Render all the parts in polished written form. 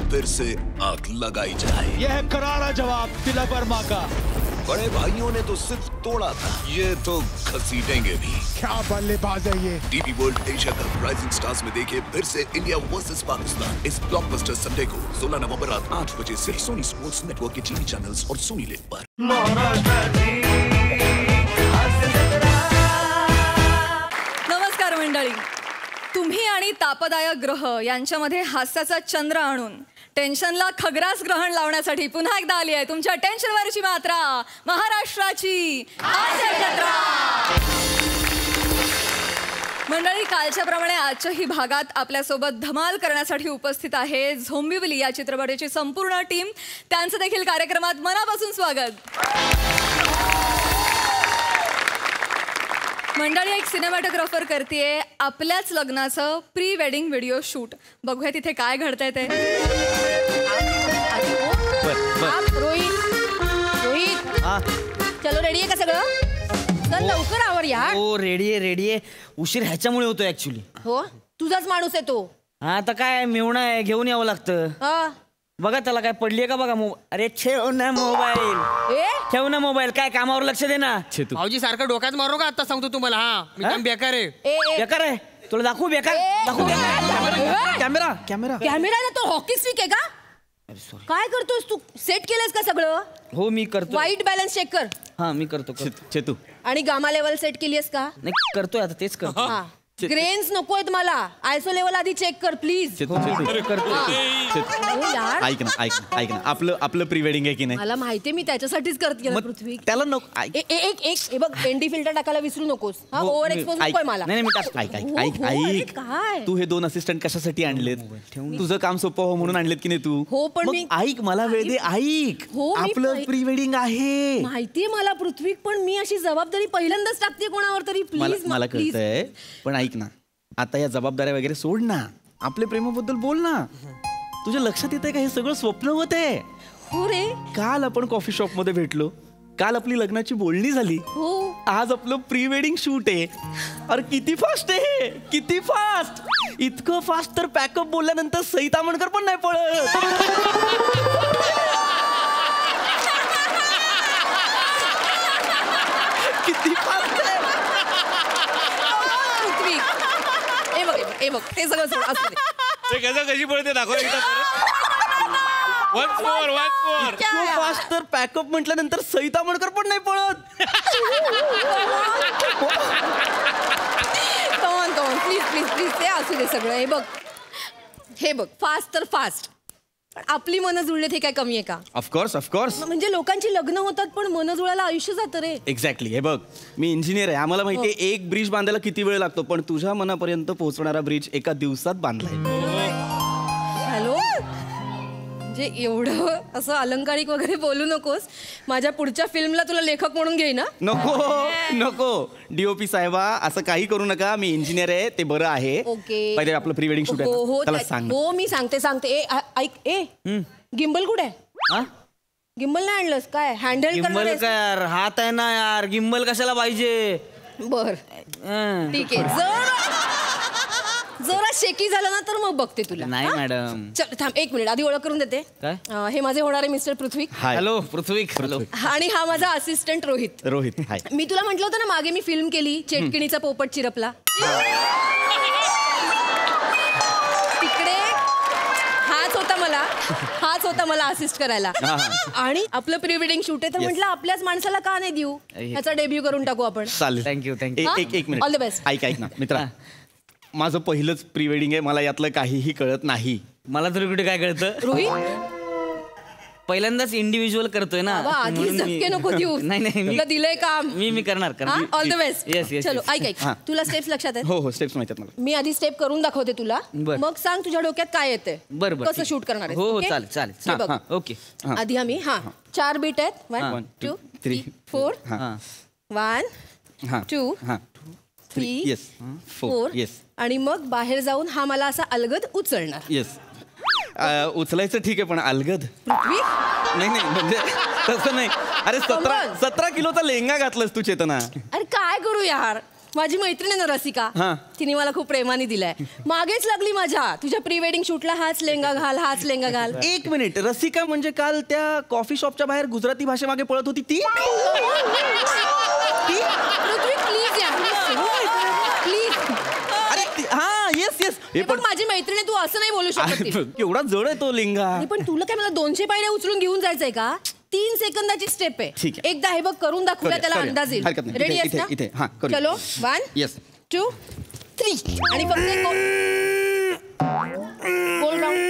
फिर से आग लगाई जाए। यह है करारा जवाब तिलक वर्मा का। बड़े भाइयों ने तो सिर्फ तोड़ा था, ये तो घसीटेंगे भी। क्या बल्लेबाज है ये। TV world Asia cup rising stars में देखिए फिर से इंडिया वर्सेस पाकिस्तान इस ब्लॉकबस्टर संडे को 16 नवंबर रात 8 बजे से सोनी स्पोर्ट्स नेटवर्क के टीवी चैनल्स और सोनी लिव पर। नमस्कार मंडळी, तुम्ही आणि तापदायक ग्रह यांच्यामध्ये हास्याचा चंद्र आणून टेन्शनला खग्रास ग्रहण लावण्यासाठी पुन्हा एकदा आली आहे तुमच्या टेन्शनवरची मात्रा, महाराष्ट्राची हास्य जत्रा। मंडळी, कालच्याप्रमाणे आजच्याही भागात आपल्यासोबत धमाल करण्यासाठी उपस्थित आहे झोंबिवली या चित्रपटाची संपूर्ण टीम। त्यांचं देखील कार्यक्रमात मनापासून स्वागत। मंडळी, एक सिनेमॅटोग्राफर करतेय आपल्याच लग्नाचं प्री वेडिंग व्हिडिओ शूट। बघूया तिथे काय घडतंय ते। रोहित चलो, रेडी आहे का सगळं? चल लवकर आवर यार। हो रेडी आहे। उशीर ह्याच्यामुळे होतो ऍक्च्युली। हो, तुझाच माणूस आहे तो। हा तर काय, मेवणा आहे, घेऊन यावं लागतं। बघा त्याला काय पडलीये का बघा। अरे ठेव ना मोबाईल, ठेव ना मोबाईल। काय कामावर लक्ष दे ना। भाऊजी सारखं डोक्यात मारू का? आता सांगतो तुम्हाला। हा मी काम बेकार आहे। बेकार आहे तुला दाखवू? बेकार दाखवू? कॅमेरा कॅमेरा कॅमेरा ना तो हॉकी स्टिक आहे का? काय करतोस तू? सेट केलंस का सगळं? हो मी करतो। वाईट बॅलन्स चेक कर। हा मी करतो चेतू। आणि गामा लेवल सेट केलीस का? नाही करतोय आता, तेच करतो। ग्रेन्स नकोयत मला, आयसो लेवल आधी चेक कर प्लीज। ऐक ना आपलं प्री वेडिंग आहे की नाही? मला माहितीये, मी त्याच्यासाठीच करते पृथ्वी। त्याला नको एक बघ, एनडी फिल्टर टाकायला विसरू नकोस। हा, ओव्हर एक्सपोज नकोय मला। नाही काय तू हे 2 असिस्टंट कशासाठी आणलेत? तुझं काम सोपं हो म्हणून आणलेत की नाही तू? हो पण मी ऐक, मला वेळ दे, ऐक। आपलं प्री वेडिंग आहे माहितीये मला पृथ्वी, पण मी अशी जबाबदारी पहिल्यांदाच टाकते कोणावर तरी। प्लीज मला कळतंय, पण ऐक ना, आता या जबाबदाऱ्या वगैरे सोड ना, आपल्या प्रेमाबद्दल बोल ना। तुझ्या लक्षात येतंय का हे सगळं स्वप्न होते? हो रे, काल आपण कॉफी शॉप मध्ये भेटलो, काल आपली लग्नाची बोलणी झाली, आज आपलं प्री वेडिंग शूट आहे। अरे किती फास्ट आहे, किती फास्ट! इतकं फास्ट तर पॅकअप बोलल्यानंतर सई तामणकर पण नाही पळत। किती फास्ट आहे! ए बघ ते सगळं सोड, असू दे। कशी पळते दाखव एकदा। इतकं फास्ट तर पॅकअप म्हटल्यानंतर सई तामणकर पण नाही पळत। कॉन प्लीज ते असू दे सगळं। हे बघ फास्ट तर फास्ट, आपली मनं जुळले ते काय कमी आहे का? ऑफकोर्स म्हणजे लोकांची लग्न होतात पण मनं जुळायला आयुष्य जातं रे। एक्झॅक्टली। हे बघ, मी इंजिनियर आहे, आम्हाला माहिती आहे एक ब्रिज बांधायला किती वेळ लागतो, पण तुझ्या मनापर्यंत पोहोचणारा ब्रिज एका दिवसात बांधलाय। हॅलो, म्हणजे एवढं असं अलंकारिक वगैरे बोलू नकोस। माझ्या पुढच्या फिल्मला तुला लेखक म्हणून घेईन ना। नको DOP साहेबा, असं काही करू नका। मी इंजिनियर आहे, ते बरं आहे। पहिले आपलं प्री वेडिंग शूट आहे, त्याला सांग। हो मी सांगते। ऐक, गिम्बल कुठे आहे? गिम्बल नाही आणलंस काय? हँडल गिम्बल काय यार, हात आहे ना यार, गिम्बल कशाला पाहिजे? बर ठीक आहे, जरा शेकी झालं ना तर मग बघते तुला। नाही मॅडम, चल थांब 1 मिनिट, आधी ओळख करून देते। हे माझे होणारे मिस्टर पृथ्वी। हॅलो पृथ्वी। आणि हा माझा असिस्टंट रोहित। हाय। मी तुला म्हटलं होतं ना मागे मी फिल्म केली, चेटकिणीचा पोपट चिरपला। तिकडे हाच होता मला असिस्ट करायला। आणि आपलं प्री वेडिंग शूट आहे तर म्हटलं आपल्याच माणसाला का नाही देऊ, ह्याचा डेब्यू करून टाकू आपण। चालेल, थँक्यू। एक मिनिट, ऑल द बेस्ट। ऐक ना मित्रा, माझं पहिलंच प्री वेडिंग आहे, मला यातलं काहीही कळत नाही। मला तरी कुठे काय कळतं? रोहित पहिल्यांदाच इंडिव्हिज्युअल करतोय ना, नको देऊ। नाही तुला दिलंय काम, मी करणार। All the best. येस। चलो ऐक, तुला स्टेप्स लक्षात आहेत? हो स्टेप्स माहिती आहेत मला। मी आधी स्टेप करून दाखवते तुला, मग सांग तुझ्या डोक्यात काय येते, कसं शूट करणार आहे। हो चालेल। ओके, आधी आम्ही 4 बीट आहेत, 1 2 3 4 1 2 3 4 आणि मग बाहेर जाऊन हा मला असा अलगद उचलणार। येस, उचलायचं ठीक आहे, पण अलगद पृथ्वी नाही म्हणजे तसं नाही। अरे 17 किलोचा लेंगा घातलास तू चेतना। अरे काय करू यार, माझी मैत्रीण आहे ना रसिका हा. तिने मला खूप प्रेमाने दिलाय मागेच लागली माझ्या तुझ्या प्री वेडिंग शूटला हाच लेंगा घाल एक मिनिट रसिका म्हणजे काल त्या कॉफी शॉपच्या बाहेर गुजराती भाषेमागे पळत होती ती प्लीज प्लीज अरे हा येस येस हे पण माझी मैत्रीण आहे, तू असं नाही बोलू शकत एवढा जड आहे तो लिंगा. पण तुला काय मला 200 पायऱ्या उचलून घेऊन जायचंय का 3 सेकंदाची स्टेप आहे ठीक आहे. एकदा हे बघ करून दाखवूया त्याला अंदाज येईल हरकत नाही. रेडी आहेस ना इथे हा करूया. चलो 1 येस 2 3 आणि फक्त एक गोल राऊंड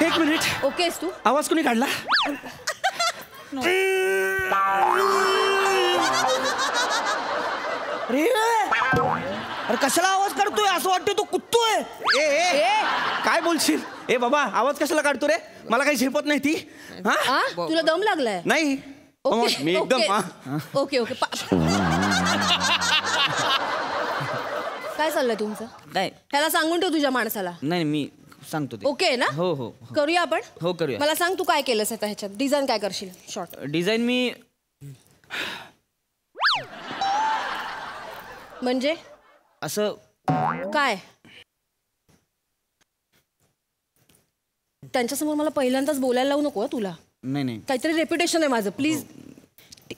एक मिनिट ओकेस तू आवाज कोणी काढला अरे कशाला आवाज काढतोय असं वाटतंय तो कुत्तोय ए ए ए काय बोलशील ए बाबा आवाज कशाला काढतो रे मला काही झेपत नाही ती हा हा तुला दम लागलाय नाही ओके मी एकदम हा. ओके ओके काय चाललंय तुमचं काय त्याला सांगून ठेव तुझ्या माणसाला नाही मी सांगतो ते ओके ना हो हो करूया आपण हो, करूया. मला सांग तू काय केलंस आता ह्याच्यात डिझाईन काय करशील शॉर्ट डिझाईन मी म्हणजे असं काय त्यांच्यासमोर मला पहिल्यांदाच बोलायला लावू नको हं तुला नाही नाही काहीतरी रेप्युटेशन आहे माझं प्लीज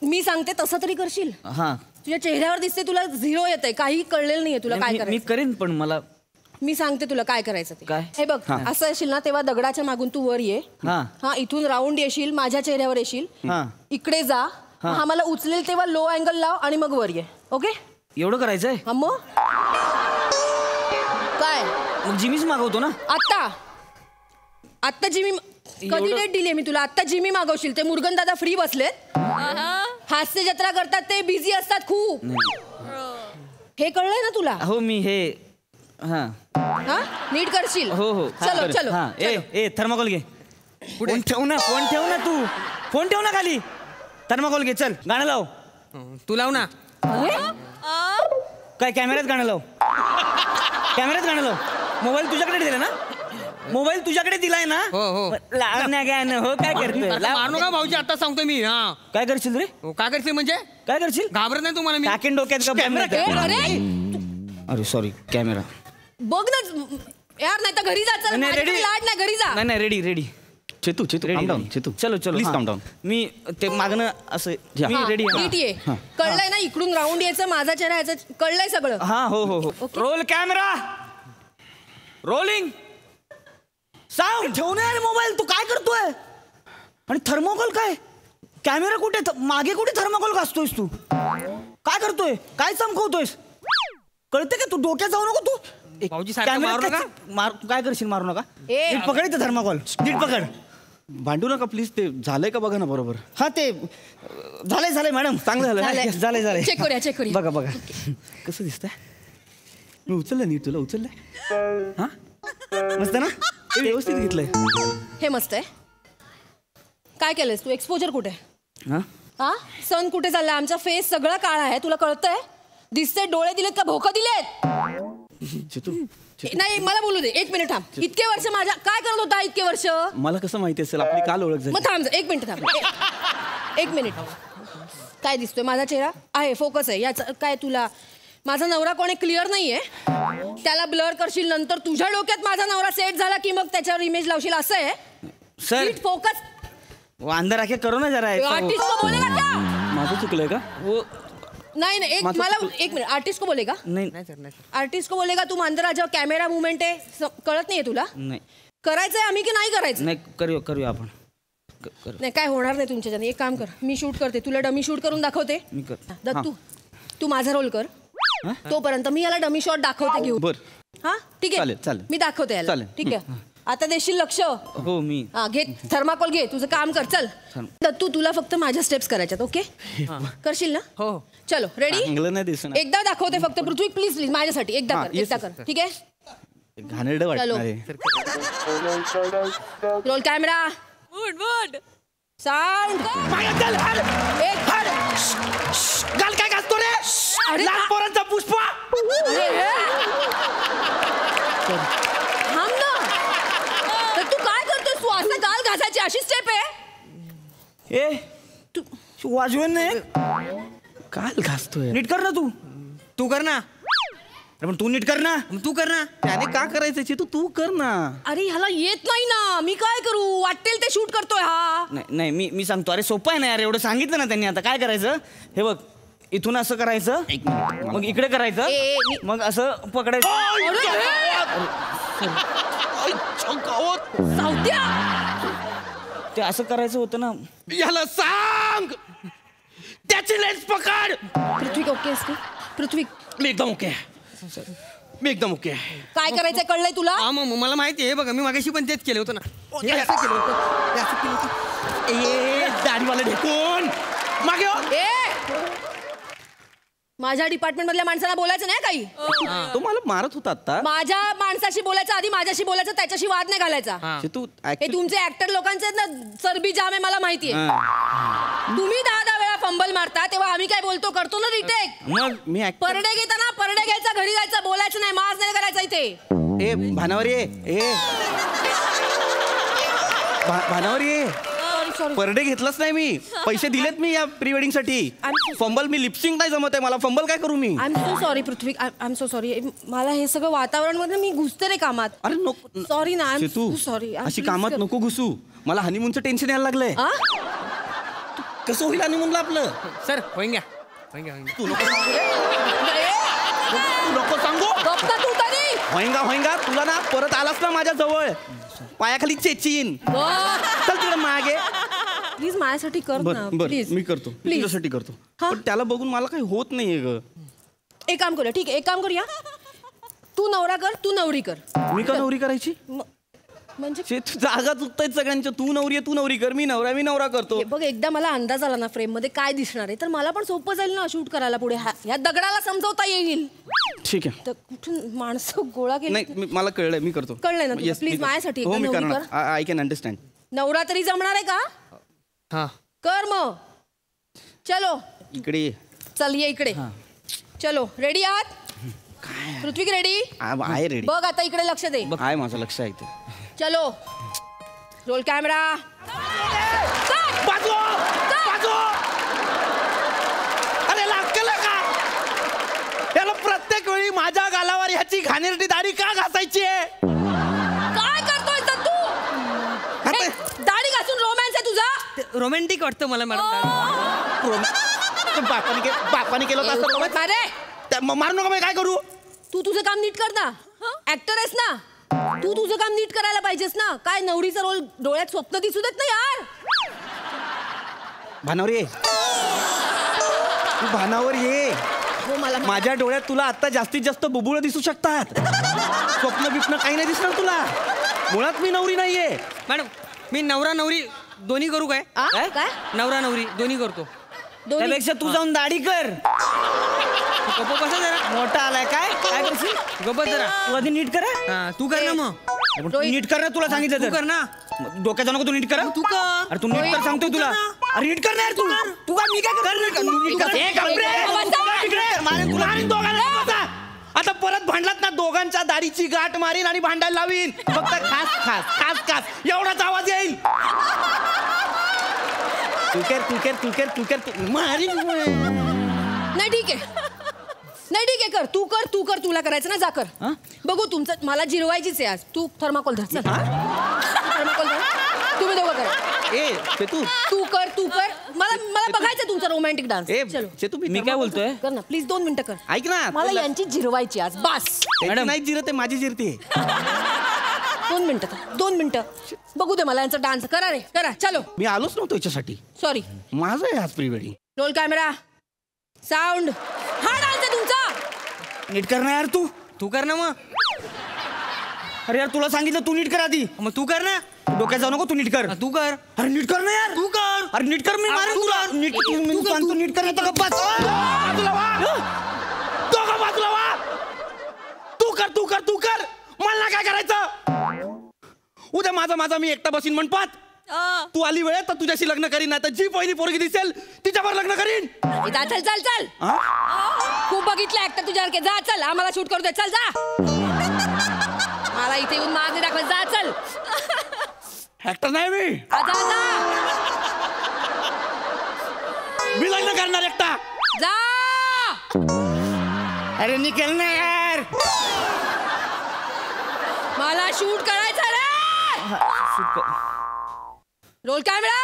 मी सांगते तसं तरी करशील हा तुझ्या चेहऱ्यावर दिसते तुला 0 येत आहे काही कळलेलं नाहीये तुला काय मी करायचं करेन पण मला मी सांगते तुला काय करायचं ते काय? हे बघ असं येशील ना तेव्हा दगडाच्या मागून तू वर ये हा हा इथून राऊंड येशील माझ्या चेहऱ्यावर येशील हा इकडे जा हा मला उचलेल तेव्हा लो अँगल लाव आणि मग वर ये ओके एवढं करायचंय हा मग काय मग जिमीच मागवतो ना आत्ता जिमी कधी डेट दिली मी तुला आत्ता जिमी मागवशील ते मुरगन दादा फ्री बसलेत हास्य जत्रा करतात ते बिझी असतात खूप हे कळलंय ना तुला हो मी हे हा हा नीट करशील हो हो चलो चलो हा ए थर्माकोल घे फोन ठेव ना तू फोन ठेव ना खाली थर्माकोल घे चल गाणं लाव तू लाव ना काय कॅमेऱ्यात गाणं लाव मोबाईल तुझ्याकडे दिला ना मोबाईल तुझ्याकडे दिलाय ना हो हो लाव ना गाणं हो काय करतोय आता मारू का भाऊजी आता सांगतो मी हा काय करशील रे हो, काय करशील म्हणजे काय करशील घाबरत नाही तुम्हाला मी टाकेन डोक्यात का कॅमेरा अरे सॉरी कॅमेरा बघ ना यार नाही तर घरी जा चल नाही, माझ्याकडे ready. लाड ना घरी जा नाही ready Chetu calm down, Chetu चलो प्लीज हा. काम डाऊन मी ते मागणं असं मी हा, रेडी नीट ये कळलंय ना इकडून राऊंड यायचं माझा चेहरा यायचं कळलंय सगळं हा हो हो हो रोल कॅमेरा रोलिंग साऊंड ठेवून यार मोबाईल तू काय करतोय आणि थर्मोकोल काय कॅमेरा कुठे मागे कुठे थर्मोकोल घासतोयस तू काय करतोय काय चमकवतोयस कळते का तू डोक्यात जाऊ नको तू भाऊजी सारखं मारू नका. तू काय करशील मारू नका ए. नीट पकड इथं थर्माकोल नीट पकड भांडू नका प्लीज ते झालंय का बघा ना बरोबर हा ते झालंय मॅडम चांगलं झालंय. झालंय Check करूया. बघा कसं दिसतंय मी उचललं नीट तुला उचललंय हा मस्त ना हे व्यवस्थित घेतलंय हे मस्त आहे काय केलंयस तू एक्सपोजर कुठे हा हा सन कुठे चाललाय आमचा फेस सगळा काळा आहे तुला कळतंय दिसते डोळे दिलेत का भोकं दिलेत चेतू नाही मला बोलू दे 1 मिनिट थांब इतके वर्ष माझ्या काय करत होता इतके वर्ष मला कसं माहिती असेल आपली काल ओळख झाली मग थांब 1 मिनिट थांब 1 मिनिट काय दिसतोय माझा चेहरा आहे फोकस आहे याचा काय तुला माझा नवरा कोणी क्लिअर नाहीये त्याला ब्लर करशील नंतर तुझ्या डोक्यात माझा नवरा सेट झाला की मग त्याच्यावर इमेज लावशील असं आहे सर फोकस अंदर आके करो ना जरा आर्टिस्ट को बोलेगा क्या माझं चुकलंय का वो नहीं एक मला 1 मिनिट आर्टिस्ट को बोलेगा नाही आर्टिस्ट को बोलेगा तू अंदर आ जाओ कॅमेरा मुवमेंट आहे कळत नाहीये तुला नाही करायचंय आम्ही की नाही करायचं नाही करूया आपण नाही काय होणार नाही तुमच्याच्याने एक काम कर मी शूट करते तुला डमी शूट करून दाखवते मी कर दत्तू तू माझा रोल कर तोपर्यंत मी याला डमी शॉट दाखवते घेऊ बर हा ठीक आहे चालेल. मी दाखवते याला चालेल. ठीक आहे आता देशील लक्ष हो मी हा घे थर्माकोल घे तुझं काम कर चल दत्तू तुला फक्त माझ्या स्टेप्स करायच्यात ओके करशील ना हो चलो रेडी चांगलं नाही दिसणार एकदा दाखवते फक्त पृथ्वी प्लीज माझ्यासाठी एकदा हा, कर yes, एकदा yes, कर ठीक आहे घाणेरडं वाटणार आहे रोल कॅमेरा गुड साऊंड गाल काय घासतो रे अरे लहान पोरांचा पुष्प थांब ना तर तू काय करतोय तू असं गाल घासायची अशी स्टेप आहे ए तू वाजवेन नाही काय घासतोय नीट कर ना तू. तू कर ना. अरे पण तू नीट कर ना. मग तू कर ना. त्याने का करायचं चेतू तू कर ना. अरे ह्याला येत नाही ना, मी काय करू? वाटेल ते शूट करतोय हा. नाही मी सांगतो. अरे सोपं आहे ना यार, एवढं सांगितलं ना त्यांनी. आता काय करायचं हे बघ, इथून असं करायचं, मग इकडे करायचं, मग असं पकडायचं. सावत्या ते असं करायचं होतं ना. याला सांग त्याची लेन्स पकड. पृथ्वी ओके आहेस का? पृथ्वी मी एकदम ओके आहे. मी एकदम ओके आहे. काय करायचंय कळलंय तुला? हा मग मला माहिती आहे. बघा मी मागाशी पण तेच केलं होतं ना. हे असं केलं होतं, हे असं केलं होतं. ए दाढीवाला ढेकून मागे हो. ए माझ्या डिपार्टमेंट मधल्या माणसाला बोलायचं नाही काही. तो मला मारत होता आता. माझ्या माणसाशी बोलायचं आधी, माझ्याशी बोलायचं, त्याच्याशी वाद नाही घालायचा. चेतू हे तुमचे ऍक्टर लोकांचे आहेत ना, चरबी जाम आहे मला माहितीये. तुम्ही 10 वेळा फंबल मारता तेव्हा आम्ही काय बोलतो, करतो ना रिटेक. मग मी परडे घेताना परडे घ्यायचा, घरी जायचं, बोलायचं नाही, मार नाही करायचा इथे. ए भानावर ये. ए भानावर ये. परडे घेतलंच नाही मी. पैसे दिलेत मी या प्री वेडिंग साठी. फंबल मी लिपसिंग नाही जमत आहे मला. फंबल काय करू मी? I am so sorry Prithvi, I am so sorry. मला हे सगळं वातावरण मध्ये मी घुसते रे कामात. अरे नको. सॉरी ना, आय तू एम सॉरी. अशी कामात नको घुसू. मला हनीमूनचं टेन्शन यायला लागलंय. कसं होईल हनीमूनला आपलं? सर होईन घ्या. तू नको सांगू रे. तू नको सांगू. तू तरी होईंगा तुला ना परत आलास ना माझ्या जवळ पायाखाली चेचीन. चल तिकडे मागे. प्लीज माझ्यासाठी कर ना बर प्लीज. मी करतो. तुझ्यासाठी करतो. पण त्याला बघून मला काही होत नाहीये ग. एक काम करूया. ठीक आहे, एक काम करूया. तू नवरा कर, तू नवरी कर. मी का नवरी करायची? म्हणजे जागा चुकतायत सगळ्यांच्या. तू नवरी कर, मी नवरा करतो. हे बघ, एकदा मला अंदाज आला ना फ्रेम मध्ये काय दिसणार आहे, तर मला पण सोपं जाईल ना शूट करायला पुढे. ह्या दगडाला समजवता येईल. ठीक आहे. तर कुठून माणसं गोळा केली? नाही मला कळलंय, मी करतो. कळलंय ना तुला? प्लीज माझ्यासाठी हो एकदा मी नवरी करणार. कर. I can understand. नवरा तरी जमणार आहे का? हा कर मग. चलो इकडे ये. चल ये इकडे. चलो रेडी आहात? पृथ्वी रेडी? आहे रेडी. बघ आता इकडे लक्ष दे. आहे माझं लक्ष आहे ते. चलो रोल कॅमेरा. अरे लागलं का? याला प्रत्येक वेळी माझ्या गालावर ह्याची घाणेरडी दाढी का घासायची आहे? काय करतोय तर तू? हे, दाढी घासून रोमॅन्स आहे तुझा? रोमॅन्टिक वाटतं मला मॅडम. बापाने केलं होतं असं रोमॅन्स? अरे मारू नका. मी काय करू? तू तुझं काम नीट कर ना. ऍक्टर आहेस ना, तू तुझं काम नीट करायला पाहिजेस ना. काय नवरीचा रोल डोळ्यात स्वप्न दिसू देत ना यार. भानावर ये. तू भानावर ये. हो मला माझ्या डोळ्यात तुला आता जास्तीत जास्त बुबुळ दिसू शकतात. स्वप्न बिप्न काही नाही दिसणार तुला. मुळात मी नवरी नाहीये. मॅडम मी नवरा नवरी दोन्ही करू काय? काय नवरा नवरी दोन्ही करतो. दोन्ही? त्यापेक्षा तू जाऊन दाढी कर. गप्प बसा जरा. मोठा आलाय काय काय करशील? गप्प जरा. तू आधी नीट कर. हा तू कर ना मग. तू नीट कर ना, तुला सांगितलं तू तर. कर ना. डोक्यात जाऊ नको. तू नीट कर. तू कर. अरे तू नीट कर सांगतोय तुला. अरे नीट कर ना यार तू. तू काय मी काय कर. नीट कर. ए, गप्प रे. इकडे मारेन तुला. मारीन दोघांना. बसा. आता परत भांडलात ना दोघांच्या दाढीची गाठ मारीन आणि भांडायला लावीन. फक्त खास एवढाच आवाज येईल. तू कर मारीन. नाही ठीक आहे, नाही ठीक आहे, कर तू कर. तुला करायचं ना, जा कर. बघू तुमचं. मला जिरवायचीच आहे आज. तू थर्माकोल धर. चल थर्माकोल धर. तुम्ही दोघं करा. ए तू कर. मला बघायचं तुमचा रोमॅन्टिक डान्स. चलो चेतू मी काय बोलतोय? कर ना प्लीज. 2 मिनिटं कर. ऐक ना. मला यांची जिरवायची आज. बस मॅडम नाही जिरते, माझी जिरते. 2 मिनिटं. 2 मिनिटं बघू दे मला यांचा डान्स. करा रे करा. चलो. मी आलोच नव्हतो याच्यासाठी. सॉरी. माझं आहे आज pre wedding. Roll camera sound. हा डान्स आहे तुमचा. नीट कर ना यार तू. तू कर ना मग. अरे यार तुला सांगितलं तू नीट कर आधी. मग तू कर ना. डोक्यात जाऊ नको. तू नीट कर. तू कर. अरे नीट कर ना यार. तू कर. अरे नीट कर. मी मारेन तू तुला. कर. नीट तू कर. तू नीट कर. आता गप्पा. दोघं बाजूला वा. तू कर. मला काय करायचं? उद्या माझा मी एकटा बसीन म्हणपात. तू आली वेळेत तर तुझ्याशी लग्न करीन, नाही तर जी पहिली पोरगी दिसेल तिच्यावर लग्न करीन. चल खूप बघितलं ऍक्टर तुझ्यासारखे. जा चल. आम्हाला शूट करू दे. चल जा. मला इथे येऊन मागे दाखव. जा चल. ऍक्टर नाही मी. जा मी लग्न करणार एकटा. जा. अरे निकल ना यार. मला शूट करायचं रे. Roll camera.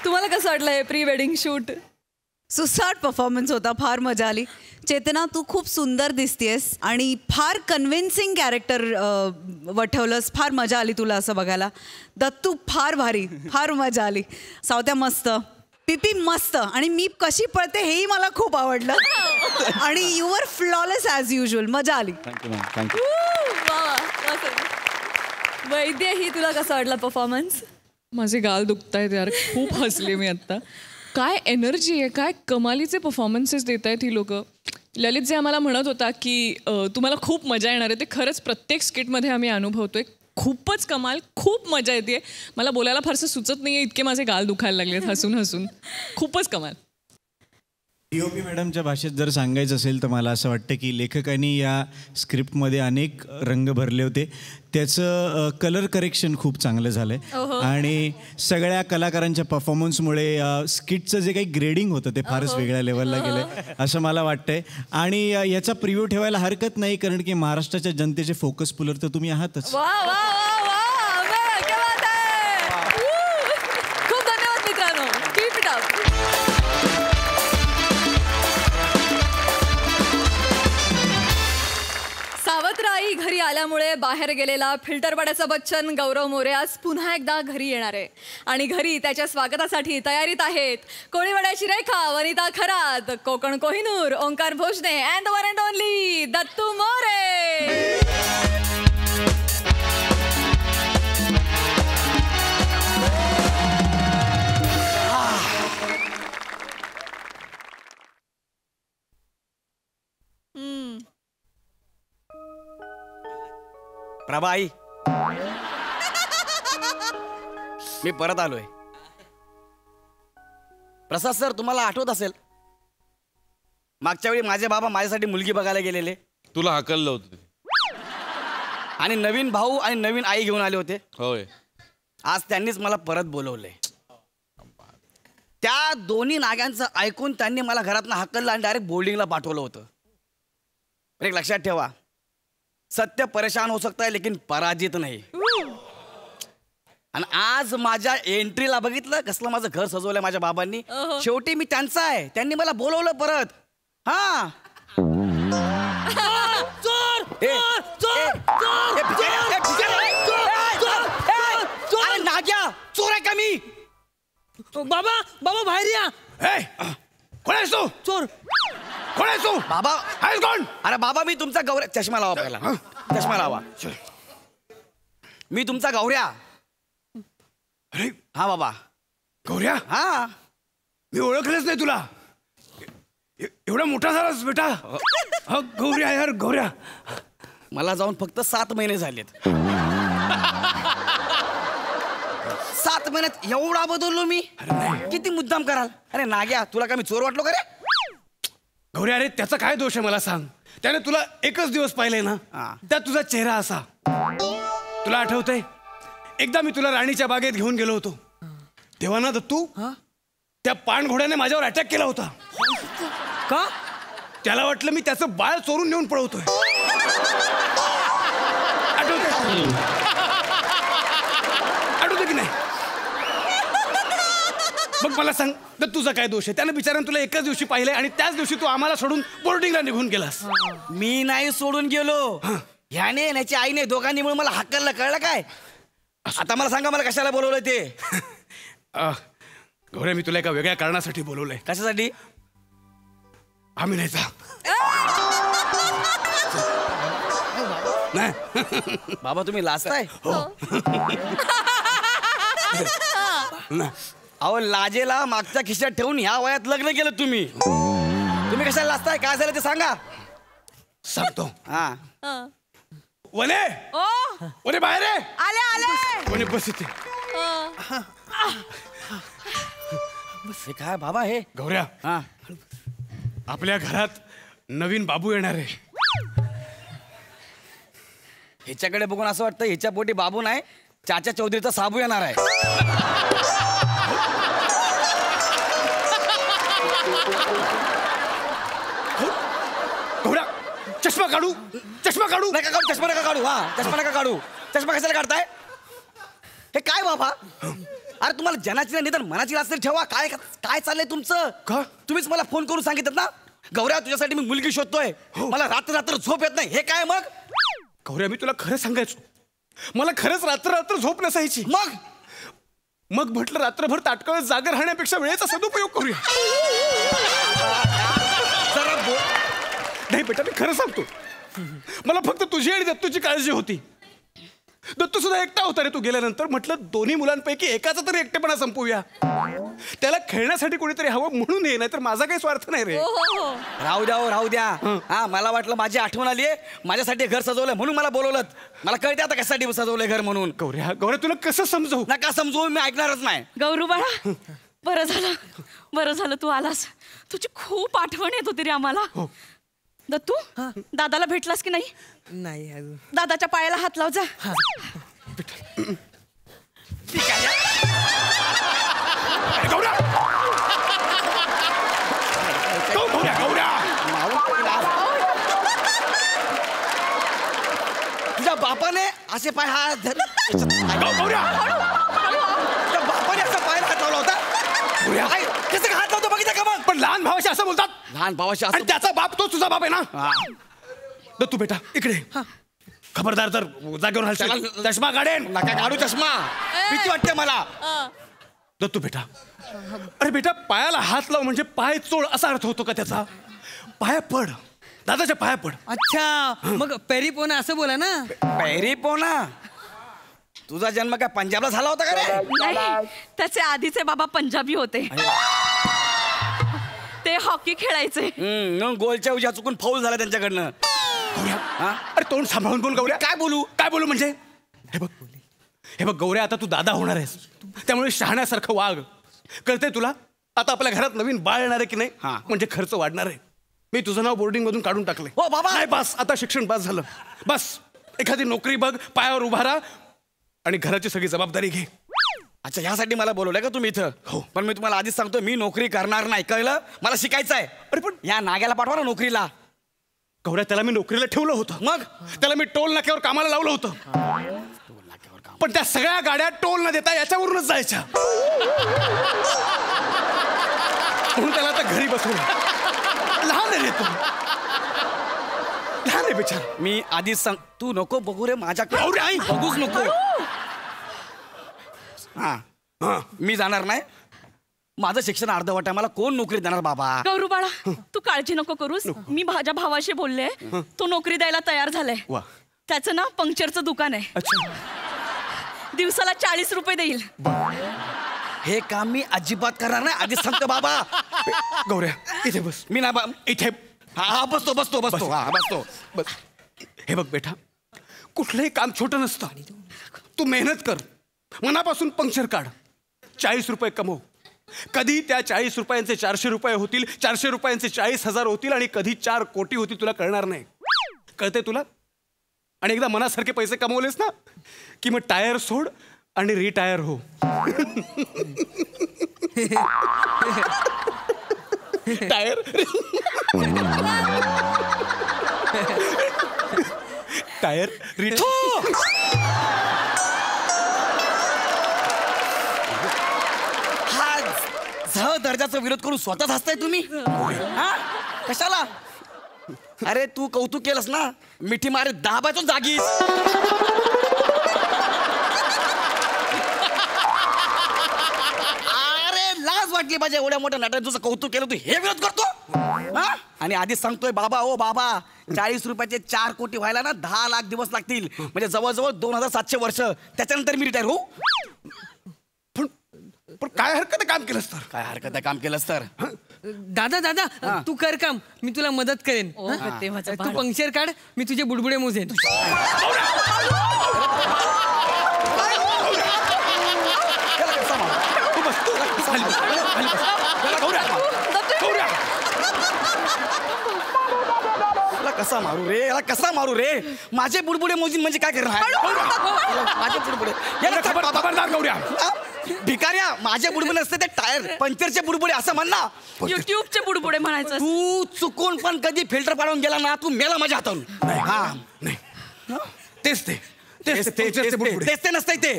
तुम्हाला कसं वाटलं हे प्री वेडिंग शूट? सुसाट परफॉर्मन्स होता, फार मजा आली. चेतना, तू खूप सुंदर दिसतेस आणि फार कन्व्हिन्सिंग कॅरेक्टर वठवलंस. फार मजा आली तुला असं बघायला. दत्तू फार भारी, फार मजा आली. सावत्या मस्त, पिपी मस्त, आणि मी कशी पळते हेही मला खूप आवडलं. आणि you were flawless as usual. मजा आली. थँक्यू. वैद्य, ही तुला कसं वाटलं परफॉर्मन्स? माझे गाल दुखतायत यार, खूप हसले मी आत्ता. काय एनर्जी आहे, काय कमालीचे परफॉर्मन्सेस देत आहेत ही लोक. ललित जे आम्हाला म्हणत होता की तुम्हाला खूप मजा येणार आहे, ते खरंच प्रत्येक स्किटमध्ये आम्ही अनुभवतोय. खूपच कमाल, खूप मजा येते. मला बोलायला फारसं सुचत नाही आहे, इतके माझे गाल दुखायला लागलेत हसून हसून. खूपच कमाल. DOP मॅडमच्या भाषेत जर सांगायचं असेल तर मला असं वाटतं की लेखकांनी या स्क्रिप्टमध्ये अनेक रंग भरले होते. त्याचं कलर करेक्शन खूप चांगलं झालं आहे आणि सगळ्या कलाकारांच्या परफॉर्मन्समुळे स्किटचं जे काही ग्रेडिंग होतं ते फारच वेगळ्या लेवलला गेलं आहे असं मला वाटतंय. आणि याचा प्रिव्ह्यू ठेवायला हरकत नाही, कारण की महाराष्ट्राच्या जनतेचे फोकस पुलर तर तुम्ही आहातच. खूप धन्यवाद मित्रांनो. Keep it up. सावत्राई घरी आल्यामुळे बाहेर गेलेला फिल्टर पाड्याचा बच्चन गौरव मोरे आज पुन्हा एकदा घरी येणार आहे. आणि घरी त्याच्या स्वागतासाठी तयारीत आहेत कोळीवाड्याची Rekha, Vanita Kharat, Konkan Kohinoor, Omkar Bhosne and the one and only Dattu More. प्रभाई, मी परत आलोय. प्रसाद सर, तुम्हाला आठवत असेल मागच्या वेळी माझे बाबा माझ्यासाठी मुलगी बघायला गेलेले. तुला हाकललं होतं आणि नवीन भाऊ आणि नवीन आई घेऊन आले होते. होय. आज त्यांनीच मला परत बोलवलंय. त्या दोन्ही नाग्यांचं ऐकून त्यांनी मला घरातनं हाकललं आणि डायरेक्ट बोर्डिंगला पाठवलं होतं. एक लक्षात ठेवा, सत्य परेशान हो सकता है लेकिन पराजित नाही. आणि आज माझ्या एंट्रीला बघितलं कसलं माझं घर सजवलंय माझ्या बाबांनी. शेवटी मी त्यांचा आहे, त्यांनी मला बोलवलं परत. हा, नाग्या चोर आहे का मी? बाबा बाबा बाहेर या. कोण आहेस तू? चोर. कोण आहेस तू? बाबा आहेस कोण? अरे बाबा, मी तुमचा गौऱ्या. चष्मा लावा पहिला, चष्मा लावा. मी तुमचा गौऱ्या. अरे हा बाबा. गौऱ्या? हा, मी ओळखलंच नाही तुला. एवढा मोठा झालास बेटा. गौऱ्या यार, गौऱ्या. मला जाऊन फक्त 7 महिने झालेत. 7 महिन्यात एवढा बदललो मी? किती मुद्दाम कराल? अरे नाग्या, तुला का मी चोर वाटलो का रे? गौऱ्या, अरे त्याचा काय दोष आहे मला सांग. त्याने तुला एकच दिवस पाहिलंय ना, त्यात तुझा चेहरा असा. तुला आठवतंय एकदा मी तुला राणीच्या बागेत घेऊन गेलो होतो तेव्हा ना दत्तू, त्या पाणघोड्याने माझ्यावर अटॅक केला होता. का? त्याला वाटलं मी त्याचं बाळ चोरून नेऊन पळवतोय. आठवतं की नाही? मग मला सांग, तर तुझा काय दोष आहे? त्यानं बिचाऱ्यानं तुला एकाच दिवशी पाहिलंय आणि त्याच दिवशी तू आम्हाला सोडून बोर्डिंगला निघून गेलास. मी नाही सोडून गेलो, ह्याने याची आईने दोघांनी मिळून मला हाकललं. कळलं काय? आता मला सांगा, मला कशाला बोलवलं ते? गौऱ्या, मी तुला एका वेगळ्या कारणासाठी बोलवलंय. कशासाठी? आम्ही नाही जा. नाही बाबा, तुम्ही लाजताय? अहो, लाजेला मागच्या खिशात ठेवून ह्या वयात लग्न केलं तुम्ही. तुम्ही कशाला लाजताय? काय झालं ते सांगा. सांगतो. हा. वने, वने बाहेर आहे. आले आले. वने बस इथे. हे काय बाबा हे गौऱ्या हा आपल्या घरात नवीन बाबू येणार आहे. ह्याच्याकडे बघून असं वाटतं ह्याच्या पोटी बाबू नाही चाचा चौधरीचा साबू येणार आहे. गौऱ्या चष्मा काढू नका काढू चष्मा नका काढू. हा चष्मा नका काढू. चष्मा कशाला काढताय? हे काय बाबा अरे तुम्हाला जनाची नाही तर मनाची लाच तरी ठेवा. काय काय चाललंय तुमचं? का तुम्हीच मला फोन करून सांगितलं ना गौऱ्या तुझ्यासाठी मी मुलगी शोधतोय. मला रात्र झोप येत नाही. हे काय मग? गौऱ्या मी तुला खरं सांगायचो मला खरंच रात्र झोप नसायची. मग म्हटलं रात्रभर ताटकळत जागर राहण्यापेक्षा वेळेचा सदुपयोग करूया. नाही बेटा मी खरं सांगतो मला फक्त तुझी आणि दत्तूची काळजी होती. दत्तू सुद्धा एकटा होता रे तू गेल्यानंतर. म्हटलं दोन्ही मुलांपैकी एकाचा तरी एकटेपणा संपवूया. त्याला खेळण्यासाठी कोणीतरी हवं म्हणून ये नाही तर माझा काही स्वार्थ नाही रे. राहू द्या हा मला वाटलं माझी आठवण आली माझ्यासाठी घर सजवलंय म्हणून मला बोलवलं. मला कळते आता कशासाठी सजवलंय घर म्हणून. गौऱ्या तुला कसं समजवू? नका समजू मी ऐकणारच नाही. गौरू बाळा बरं झालं तू आलास. तुझी खूप आठवण येत होती रे आम्हाला. दत्तू दादाला भेटलास की नाही? नाही अजून. दादाच्या पायाला हात लाव जा. तुझ्या बापाने असे पाय हात बापाने असा पायाला हात लावला होता. कसं हात लावतो बघितलं का मग? पण लहान भावाशी असं बोलतात. लहान भावाशी आणि त्याचा बाप तो तुझा बाप आहे ना. दत्तू बेटा इकडे खबरदार जर जागेवर हलशील चष्मा काढेन. नका काढू चष्मा भीती वाटते मला. दत्तू बेटा अरे बेटा पायाला हात लाव म्हणजे पाय चोळ असा अर्थ होतो का त्याचा? पाया पड दादाच्या पाया पड. अच्छा मग पेरीपोना असं बोला ना. पेरीपोना तुझा जन्म काय पंजाबला झाला होता का रे? नाही त्याचे आधीचे बाबा पंजाबी होते. ते हॉकी खेळायचे. गोलच्या उजा चुकून फाऊल झाला त्यांच्याकडनं. अरे तोंड सांभाळून बोल गौऱ्या. काय बोलू म्हणजे हे बघ गौऱ्या आता तू दादा होणार आहेस त्यामुळे शहाण्यासारखं वाघ. कळतंय तुला? आता आपल्या घरात नवीन बाळ येणार आहे की नाही म्हणजे खर्च वाढणार आहे. मी तुझं नाव बोर्डिंग मधून काढून टाकलंय. हो बाबा नाही बस आता शिक्षण पास झालं. बस एखादी नोकरी बघ पायावर उभा राहा आणि घराची सगळी जबाबदारी घे. अच्छा ह्यासाठी मला बोलवलंय का तुम्ही इथं? हो. पण मी तुम्हाला आधीच सांगतो मी नोकरी करणार नाही. कळलं? मला शिकायचं आहे. अरे पण या नाग्याला पाठवा ना नोकरीला. गौऱ्या त्याला मी नोकरीला ठेवलं होतं. मग त्याला मी टोल नाक्यावर कामाला लावलं होतं. पण त्या सगळ्या गाड्या टोल न देता याच्यावरूनच जायच्या. म्हणून त्याला आता घरी बसवलं. लहान आहे रे तू. लहान आहे बिचार. मी आधीच सांग तू नको बघू रे माझ्याकडे. बघूच नको. हा मी जाणार नाही. माझं शिक्षण अर्धवट आहे. मला कोण नोकरी देणार बाबा? गौरू बाळा तू काळजी नको करूस. मी माझ्या भावाशी बोलले तो नोकरी द्यायला तयार झालाय. त्याचं ना पंक्चरचं दुकान आहे. अच्छा दिवसाला 40 रुपये देईल. हे काम मी अजिबात करणार नाही. आधीच सांगतो बाबा. गौऱ्या इथे बस. मी ना इथे हा बसतो बस. हे बघ बेटा कुठलंही काम छोटं नसतं. तू मेहनत कर मनापासून पंक्चर काढ. 40 रुपये कमव. कधी त्या 40 रुपयांचे 400 रुपये होतील 400 रुपयांचे 40,000 होतील आणि कधी 4 कोटी होतील तुला कळणार नाही. कळते तुला? आणि एकदा मनासारखे पैसे कमवलेस ना की मग टायर सोड आणि रिटायर हो. टायर हा झ दर्जाचा विरोध करून स्वतःच हसताय तुम्ही. हा कशाला? अरे तू कौतुक केलंस ना मिठी मारे दाबायचो जागीच. अरे लाज वाटली पाहिजे एवढ्या मोठ्या नाटक तुझं कौतुक केलं तू हे विरोध करतो. आणि आधीच सांगतोय बाबा ओ बाबा 40 रुपयाचे 4 कोटी व्हायला ना 10 लाख दिवस लागतील. म्हणजे जवळजवळ 2700 वर्ष. त्याच्यानंतर मी रिटायर होऊ. पण काय हरकत आहे काम केलंस तर? काय हरकत आहे काम केलंस तर? दादा तू कर काम मी तुला मदत करेन. तू पंक्चर काढ मी तुझे बुडबुडे मोजेन. कसा मारू रे याला, कसा मारू रे? माझे बुडबुडे मोजीन म्हणजे काय करणार? माझे बुडबुडे याला खबरदार गौऱ्या. भिकाऱ्या, माझे बुडबुडे असते ते टायर पंक्चरचे बुडबुडे असं म्हण ना. युट्यूबचे बुडबुडे म्हणायचं. तू चुकून पण कधी फिल्टर पाडून गेला ना, तू मेला माझ्या हातातून. हा नाही तेच ते नसतंय ते.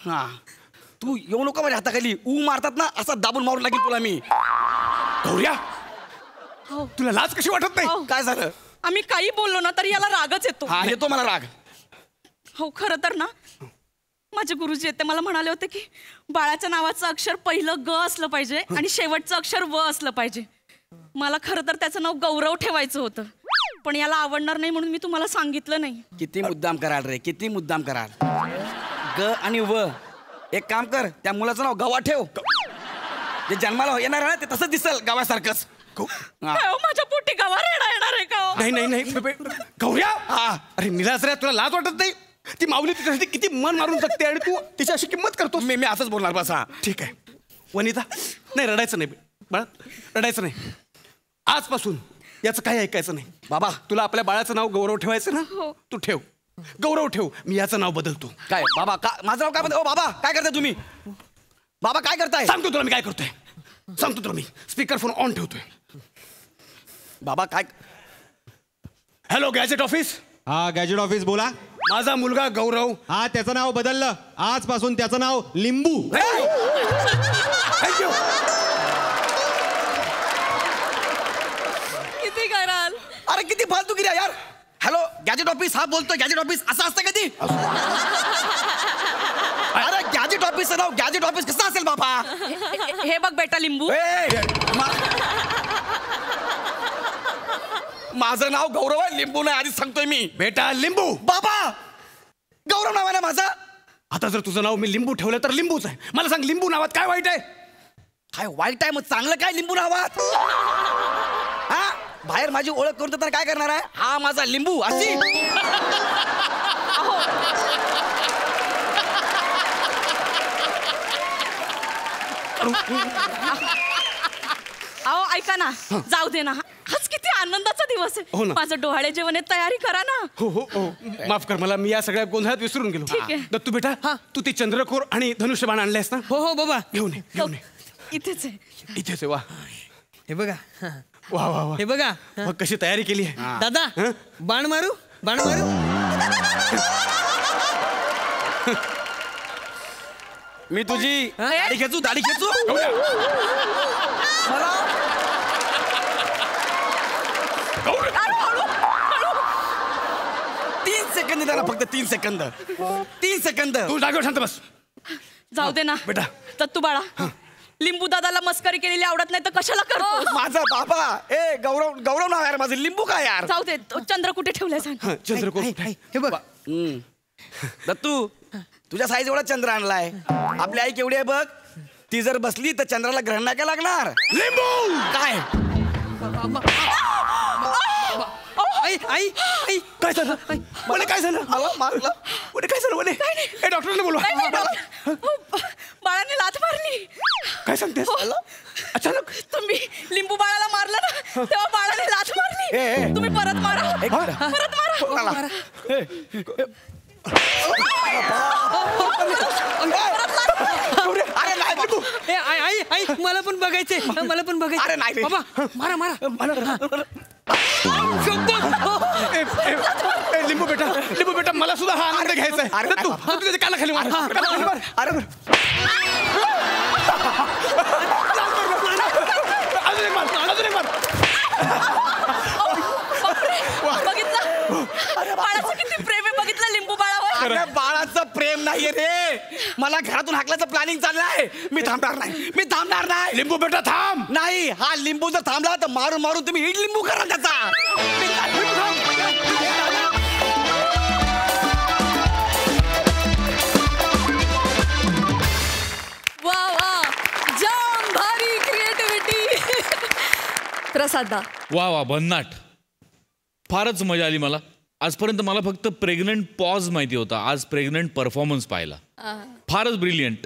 हा तू येऊ नको माझ्या हाताखाली. मारतात ना असा दाबून मारून लागेल तुला मी. गौऱ्या तुला लाज कशी वाटत नाही? काय झालं? आम्ही काही बोललो ना तरी याला रागच येतो. हा येतो मला राग. हो खरं तर ना माझे गुरुजी आहेत ते मला म्हणाले होते की बाळाच्या नावाचं अक्षर पहिलं ग असलं पाहिजे आणि शेवटचं अक्षर व असलं पाहिजे. मला खरं तर त्याचं नाव गौरव ठेवायचं होतं, पण याला आवडणार नाही म्हणून मी तुम्हाला सांगितलं नाही. किती मुद्दाम कराल रे, किती मुद्दाम कराल. ग आणि व. एक काम कर, त्या मुलाचं नाव गवा ठेव. जे जन्माला येणार आहे ते तसंच दिसल गावासारखंच. माझ्या पोटी गवा रेडा येणार आहे का? नाही गौऱ्या. अरे निराश रे, तुला लाज वाटत नाही? ती माऊली तिच्यासाठी किती मन मारून जगते आणि तू तिची अशी किंमत करतो. मी असंच बोलणार बस. हा ठीक आहे वनिता, नाही रडायचं नाही बाळा, रडायचं नाही. आजपासून याचं काही ऐकायचं नाही. बाबा तुला आपल्या बाळाचं नाव गौरव ठेवायचं ना, तू ठेव, गौरव ठेव. मी याचं नाव बदलतो. काय बाबा माझं नाव काय बदल? बाबा काय करताय तुम्ही? बाबा काय करताय? सांगतो तुला मी काय करतोय, सांगतो तुला मी. स्पीकर फोन ऑन ठेवतोय. बाबा काय? Hello gadget office. हा गॅजेट ऑफिस बोला. माझा मुलगा गौरव. हा त्याचं नाव बदललं, आजपासून त्याचं नाव लिंबू. थँक्यू. किती कराल? अरे किती फालतूगिरी आहे यार. Hello gadget office. हा बोलतोय गॅजेट ऑफिस. असं असतं कधी? अरे गॅजेट ऑफिसचं नाव गॅजेट ऑफिस कसं असेल बाबा? हे बघ बेटा लिंबू, माझं नाव गौरव आहे, लिंबू नाही. आधीच सांगतोय मी. बेटा लिंबू. बाबा गौरव नाव आहे ना माझं. आता जर तुझं नाव मी लिंबू ठेवलं तर लिंबूच आहे. मला सांग लिंबू नावात काय वाईट आहे? काय वाईट आहे? मग चांगलं काय लिंबू नावात? हा बाहेर माझी ओळख करून तर काय करणार आहे? हा माझा लिंबू अशी. अहो ऐका ना, जाऊ दे ना. आज किती आनंदाचा दिवस हो आहे. ना. माझं डोहाळे जेवण आहे, तयारी करा ना. हो माफ कर मला, मी या सगळ्या गोंधळात विसरून गेलो. ठीक आहे. दत्तू बेटा, तू ती चंद्रकोर आणि धनुष्यबाण आणलेस ना? हो बाबा. घेऊन ये, घेऊन ये. इथेच आहे. इथेच आहे. वा हे बघा, वा वा वा. हे बघा. मग कशी तयारी केली आहे दादा? बाण मारू, बाण मारू. मी तुझी दाढी खेचू, दाढी खेचू. मला 3 सेकंद त्याला, फक्त 3 सेकंद. 3 सेकंद. तू जागेवर शांत बस. जाऊ दे ना बेटा. दत्तू बाळा, लिंबू दादाला मस्करी केलेली आवडत नाही तर कशाला करतो? माझा बाबा. ए गौरव, गौरव नाव यार माझं. लिंबू काय यार? जाऊ दे. तो चंद्र कुठे ठेवलाय सांग. चंद्रकोर. हे बघ दत्तू तुझ्या साईज एवढा चंद्र आणलाय. आपली आई केवढी आहे बघ. ती जर बसली तर चंद्राला ग्रहण नाही काय लागणार? लिंबू काय? आई आई आई काय झालं? मला काय झालं? मला मारलं. म्हणे काय झालं? म्हणे हे डॉक्टरने बोलवा. बाळाने लाथ मारली. काय सांगतेस? अचानक तुम्ही लिंबू बाळाला मारलं ना, तेव्हा बाळाने लाथ मारली. तुम्ही परत मारा, परत मारा. अरे नाही बाबू. आई आई आई मला पण बघायचंय, मला पण बघायचं. अरे नाही रे. बाबा मारा मारा. लिंबू बेटा मला सुद्धा हा आनंद घ्यायचा आहे. अरे तू तुझ्या कानाखाली मार. अरे अजून एक मार. बघितलं बाळाचं किती प्रेम आहे, बघितलं लिंबू बाळावर. अरे बाळाचं प्रेम नाहीये रे. मला घरातून हाकल्याचं प्लॅनिंग चाललंय. मी थांबणार नाही. लिंबू बेटा थांब. नाही. हा लिंबू जर थांबला तर मारून मारून तुम्ही इड लिंबू करा त्याचा. वा वा, जाम भारी क्रिएटिव्हिटी. प्रसादा. वा भन्नाट. फारच मजा आली मला. आजपर्यंत मला फक्त प्रेग्नंट पॉज माहिती होता, आज प्रेग्नंट परफॉर्मन्स पाहिला. फारच ब्रिलियंट.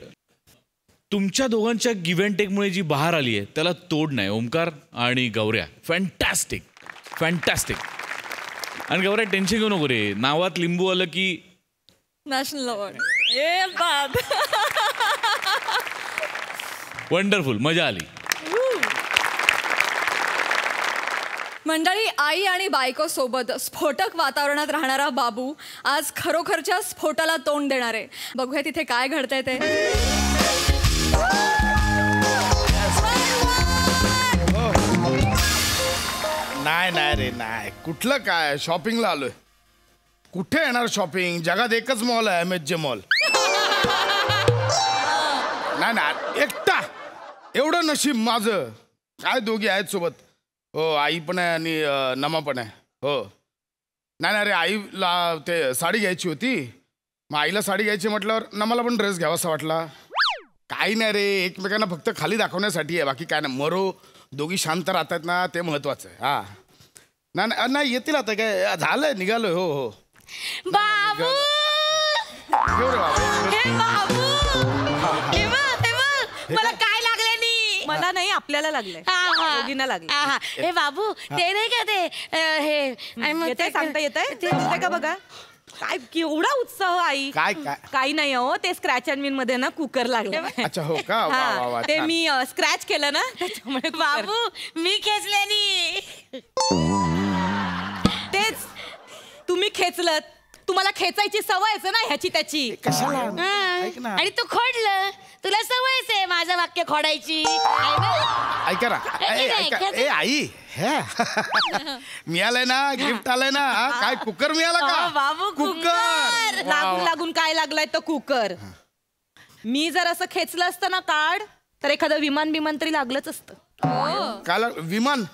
तुमच्या दोघांच्या गिव्ह अँड टेकमुळे जी बहार आली आहे त्याला तोड नाही. ओमकार आणि गौऱ्या फॅन्टॅस्टिक. आणि गौऱ्या टेन्शन घेऊ नको रे, नावात लिंबू आलं की नॅशनल अवॉर्ड. ए बाब. वंडरफुल, मजा आली. मंडळी, आई आणि बायको सोबत स्फोटक वातावरणात राहणारा बाबू आज खरोखरच्या स्फोटाला तोंड देणार आहे. बघूया तिथे काय घडतंय ते. नाही रे नाही, कुठलं काय शॉपिंगला आलोय. कुठे येणार शॉपिंग, जगात एकच मॉल आहे, MHJ मॉल. नाही एकटा, एवढं नशीब माझं. काय दोघी आहेत सोबत. हो, आई पण आहे आणि नमा पण आहे. हो, नाही रे, आईला ते साडी घ्यायची होती, मग आईला साडी घ्यायची म्हटल्यावर नमाला पण ड्रेस घ्यावा असं वाटला. काही नाही रे, एकमेकांना फक्त खाली दाखवण्यासाठी आहे, बाकी काय नाही. मरो दोघी शांत राहतात ना, ते महत्वाचं आहे. हा नाही येतील आता, काय झालंय, निघालोय. हो हो बाबू. मला काय लागलं नाही. मला नाही, आपल्याला लागलंय, दोघींना लागले. हे बाबू, ते नाही का ते सांगता येतंय का बघा. काय केवढा उत्साह आई. काही नाही हो, ते स्क्रॅच अँड विन मध्ये ना कुकर लागलं. अच्छा, हो का. वा, ते मी स्क्रॅच केलं ना, त्याच्यामुळे. बाबू, मी खेचल्यानी. तेच तुम्ही खेचलं, तुम्हाला खेचायची सवयच ना ह्याची त्याची. आणि तू खोडलं, तुला सवयच आहे माझं वाक्य खोडायची. ऐका ना, आई मिळालंय ना, गिफ्ट आलंय ना. काय कुकर मिळाला का बाबू? कुकर लागून काय लागलाय तो कुकर. मी जर असं खेचलं असतं ना कार्ड, तर एखादं विमान तरी लागलंच असतं. काय विमान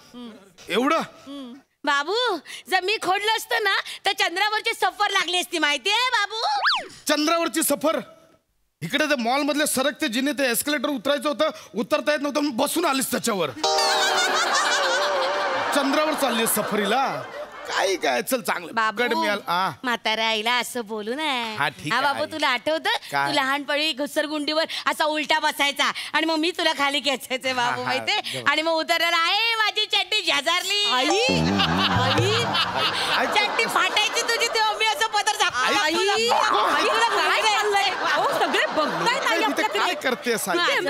एवढं? बाबू, जर मी खोडलं असतं ना तर चंद्रावरची सफर लागली असती, माहितीये बाबू. चंद्रावरची सफर? इकडे ते मॉल मधले सरकते जिने ते एस्केलेटर उतरायचं होतं, उतरता येत नव्हतं, बसून आलीस त्याच्यावर. चंद्रावर चालली सफरीला? काय चल चांगलं. म्हाताऱ्या आईला असं बोलू नये. हा, ठीक आहे, बाबू, आई. तुला आठवतं तू लहानपणी घसरगुंडीवर असा उलटा बसायचा आणि मग मी तुला खाली खेचायचे बाबू, माहितीये. आणि मग उतरायला आहे माझी चड्डी झजारली. चड्डी फाटायची तुझी, तेव्हा मी असं पदर काय करते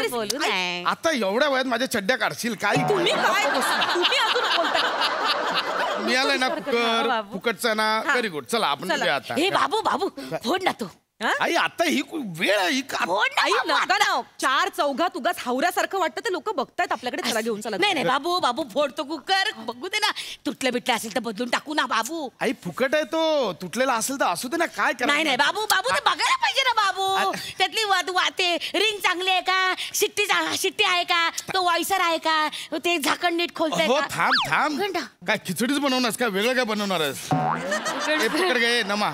बोलू नये. आता एवढ्या वयात माझ्या चड्ड्या काढशील काय? मिळालंय ना कुकर, फुकटचा ना. Very good. चला आपण आता. हे बाबू फोड ना तू. आई आता ही वेळ आहे ही. चार चौघात उगाच हावऱ्यासारखं वाटतं, ते लोक बघतायत आपल्याकडे. चला घेऊन चला. नाही बाबू फोडतो कुकर, बघू दे ना. तुटलं बिटलं असेल तर बदलून टाकू ना बाबू. आई फुकट आहे तो, तुटलेला असेल तर असू दे ना. काय करायचं? नाही बाबू ते बघायला पाहिजे ना बाबू. त्यातली ते रिंग चांगली आहे का, शिट्टी आहे का, तो वॉइसर आहे का, ते झाकण नीट खोलतंय हो, का. थांब. काय खिचडीच बनवणार काय, वेगळं काय बनवणार आहेस? पकड गे नमा.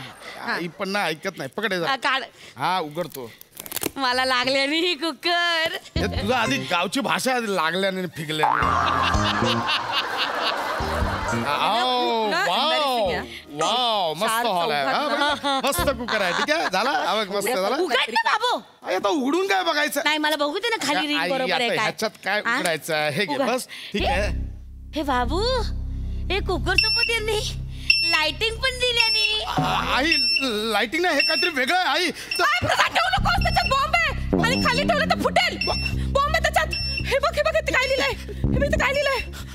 आई पण ना ऐकत नाही. पकड काढ. हा, उघडतो. मला लागल्याने कुकर. तुझा आधी गावची भाषा लागल्याने फिगल्याने. वाव, मस्त हॉल आहे, मस्त कुकर आहे. ठीक आहे, झाला मस्त झाला. बाबू आता उघडून काय बघायचं? नाही, मला बघू दे ना खाली रिंग बरोबर आहे ह्याच्यात काय उघडायचं. हे घे बस. ठीक आहे. हे बाबू, हे कुकर सोबत यांनी लाइटिंग पण दिल्यानी. आई लाइटिंग नाही, हे काहीतरी वेगळं आहे. आई त्याच्यात बॉम्ब आहे आणि खाली ठेवलं तर फुटेल. बॉम्ब आहे त्याच्यात. हे बघ ते काय लिहिलंय.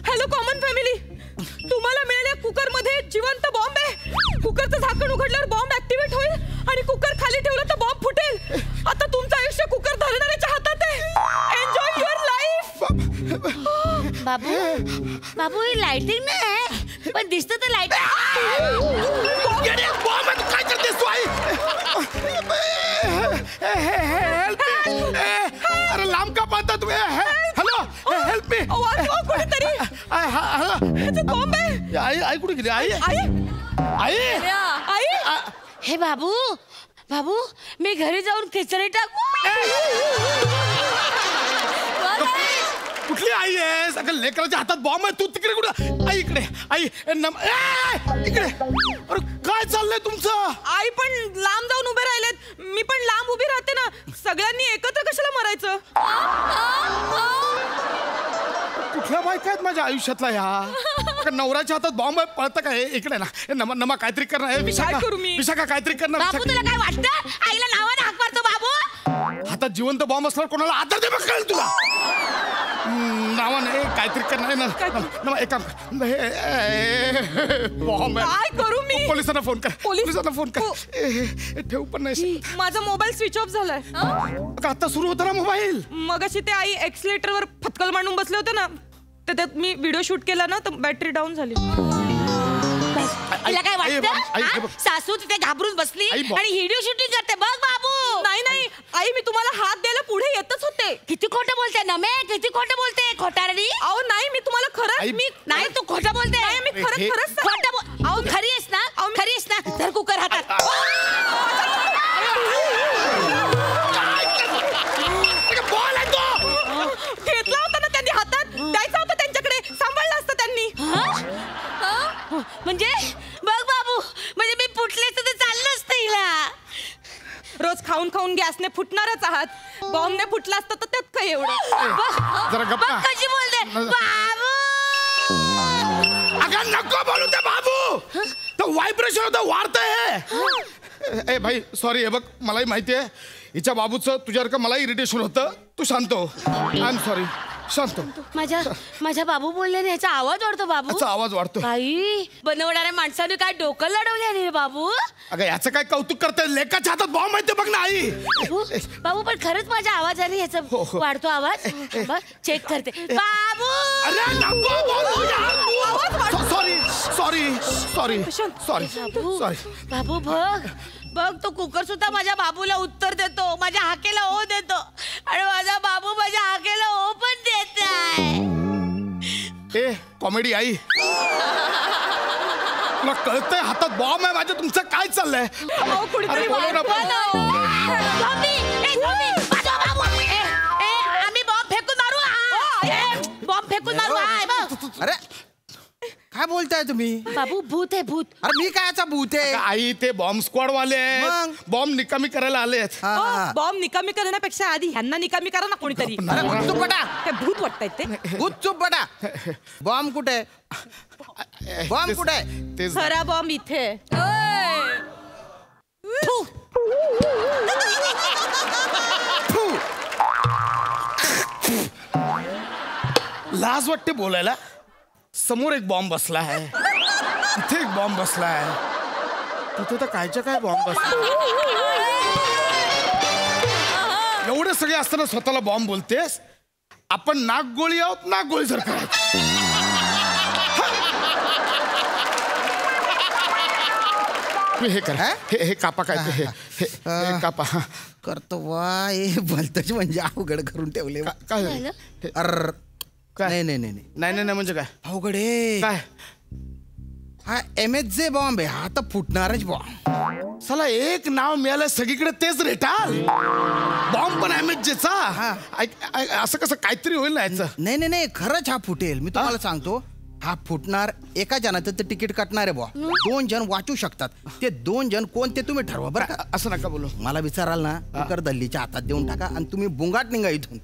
हॅलो कॉमन फॅमिली, तुम्हाला मिळाल्या कुकर मध्ये जिवंत बॉम्ब आहे. कुकरचं झाकण उघडल्यावर बॉम्ब ऍक्टिव्हेट होईल आणि कुकर खाली ठेवलं तर बॉम्ब फुटेल. आता तुमचं आयुष्य कुकर धरणाऱ्याच्या हातात आहे. Enjoy your life. Babu he lighting नाही, पण दिसतं तर लाइट. काय करतेस तू आई? अरे लांब का पाहता तुम्ही? Hello, help me. कोणीतरी बॉम्ब आहे. आई कुठे गेली? आई. हे बाबू मी घरी जाऊन खिचडी टाकू. कुठली आई आहे? सगळं लेकराच्या हातात बॉम्ब आहे. तू तिकडे कुठं? आई इकडे. आई इकडे. अरे काय चाललंय तुमचं? आई पण लांब जाऊन उभे राहिलेत, मी पण लांब उभी राहते ना. सगळ्यांनी एकत्र कशाला मरायचं? कुठल्या बायका आहेत माझ्या आयुष्यातला या नवऱ्याच्या हातात बॉम्ब आहे पळतं काय इकडे ना नमा नमा काहीतरी करणार विशाखा काहीतरी करणार बाबू तुला काय वाटतं आईला नावाने हाक मारतो बाबू हातात जिवंत बॉम्ब असल्यावर कोणाला आदर दे बघ कळेल तुला नावाने काहीतरी करणार ना एक काम बॉम्ब काय करू मी पोलिसांना फोन कर ठेवू पण नाही माझा मोबाईल स्विच ऑफ झालाय आता सुरू होता ना मोबाईल मगाशी ते आई एक्सिलेटरवर फटकल मांडून बसले होते ना त्यात मी व्हिडिओ शूट केला ना तर बॅटरी डाऊन झाली. तिला काय वाटतं सासू तिथे घाबरून बसली आणि व्हिडिओ शूटिंग करते बघ बाबू. नाही आई मी तुम्हाला हात द्यायला पुढे येतच होते. किती खोटं बोलते ना मे किती खोटं बोलते खोटारडी. अहो नाही मी तुम्हाला खरंच मी नाही तू खोटं बोलते. मी खरंच खोटं अहो खरी आहेस ना तर कुकर हातात घेतला होता ना त्यांनी हातात द्यायचा होता त्यांच्याकडे सांभाळलं असतं त्यांनी. म्हणजे बघ बाबू म्हणजे मी फुटले तर चाललं असतं हिला. रोज खाऊन खाऊन गॅसने फुटणारच आहात. बॉम्बने फुटला असतं तर त्यात काय एवढं. जरा गप्पा कशी बोलते बाबू. अगं नको बोलू ते बाबू तो व्हायब्रेशन होतं वाढतंय. ए भाई सॉरी हे बघ मलाही माहिती आहे हिच्या बाबूचं तुझ्यासारखं मलाही इरिटेशन होतं. तू शांत हो. आय एम सॉरी शांत. माझ्या बाबू बोलल्याने याचा आवाज वाढतो बाबू. आवाज वाढतो बाई बनवणाऱ्या माणसाने काय डोकं लढवले बाबू. अगं याचं काय कौतुक करते लेकाच्या हातात बॉम्ब माहिती बघ ना आई. बाबू पण खरंच माझ्या आवाजाने याचा वाढतो आवाज. चेक करते बाबू. अरे नको बोलू यार. सॉरी बाबू बघ तो कुकर सुद्धा माझ्या बाबूला उत्तर देतो माझ्या हाकेला ओ देतो आणि माझा बाबू माझ्या हाकेला ओ पण देत आहे. ए कॉमेडी आई तुला कळतंय हातात बॉम्ब आहे माझ्या तुमचं काय चाललंय. आम्ही बॉम्ब फेकून मारू अरे काय बोलताय तुम्ही बाबू भूत आहे भूत. अरे मी कायचा भूत आहे आई ते बॉम्ब स्क्वॉड वाले बॉम्ब निकामी करायला आले. बॉम्ब निकामी करण्यापेक्षा आधी ह्यांना निकामी करा ना कोणीतरी. भूत वाटतायत ते भूत चुप बटा. बॉम्ब कुठे बॉम्ब कुठे खरा बॉम्ब इथे. लाज वाटते बोलायला. समोर एक बॉम्ब बसला आहे इथे एक बॉम्ब बसला आहे तिथे तर कायच्या काय बॉम्ब बसला. एवढे सगळे असताना स्वतःला बॉम्ब बोलतेस. आपण नागगोळी आहोत नागगोळी जर करायचं. हे कर हे कापा काय हे कापा करतो वा भलतच म्हणजे अवघड करून ठेवले. काय झालं अर काय नाही म्हणजे काय अवघड काय हा MHJ बॉम्ब आहे हा तर फुटणारच बॉम्ब. चला एक नाव मिळालं सगळीकडे तेच रेटाल बॉम्ब पण MHJचा. असं कसं काहीतरी होईल ना याचं. नाही खरंच हा फुटेल. मी तुम्हाला सांगतो हा फुटणार. एका जणाचं तर तिकीट कटणार आहे बुवा. 2 जण वाचू शकतात. ते 2 जण कोण ते तुम्ही ठरवा बरं का. असं नका बोलू. मला विचाराल ना कुकर दल्लीच्या हातात देऊन टाका आणि तुम्ही बुंगाट निघा इथून.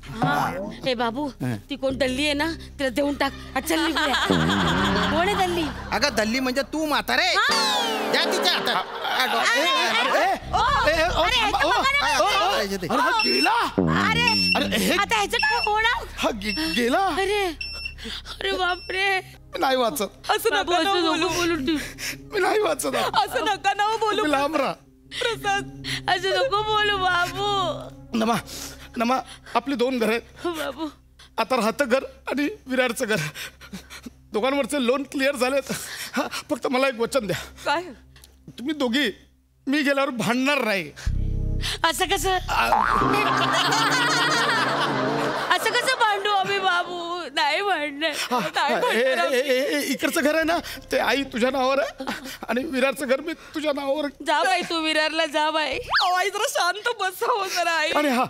हे बाबू ती कोण दल्ली आहे ना तिला देऊन टाक. चल कोण आहे दल्ली. अगं दल्ली म्हणजे तू म्हातारे द्या तिच्या हातात. आता ह्याचं काय होणार. गेला अरे बापरे नाही वाचत. असं नका ना बोलू मी नाही वाचत. असं नका ना बोलू लांब राहा प्रसाद. असं नको बोलू बाबू. नमा आपली 2 घर आहेत बाबू. आता राहतं घर आणि विरारचं घर दोघांवरचे लोन क्लिअर झालेत. फक्त मला एक वचन द्या. काय तुम्ही दोघी मी गेल्यावर भांडणार नाही. असं कसं भांडू आम्ही बाबू. नाही भांडणार. इकडचं घर आहे ना ते आई तुझ्या नावावर आहे आणि विरारचं घर मी तुझ्या नावावर. जा बाई तू विरारला जा बाई. आई जरा शांत बसावं जरा आई. आणि हा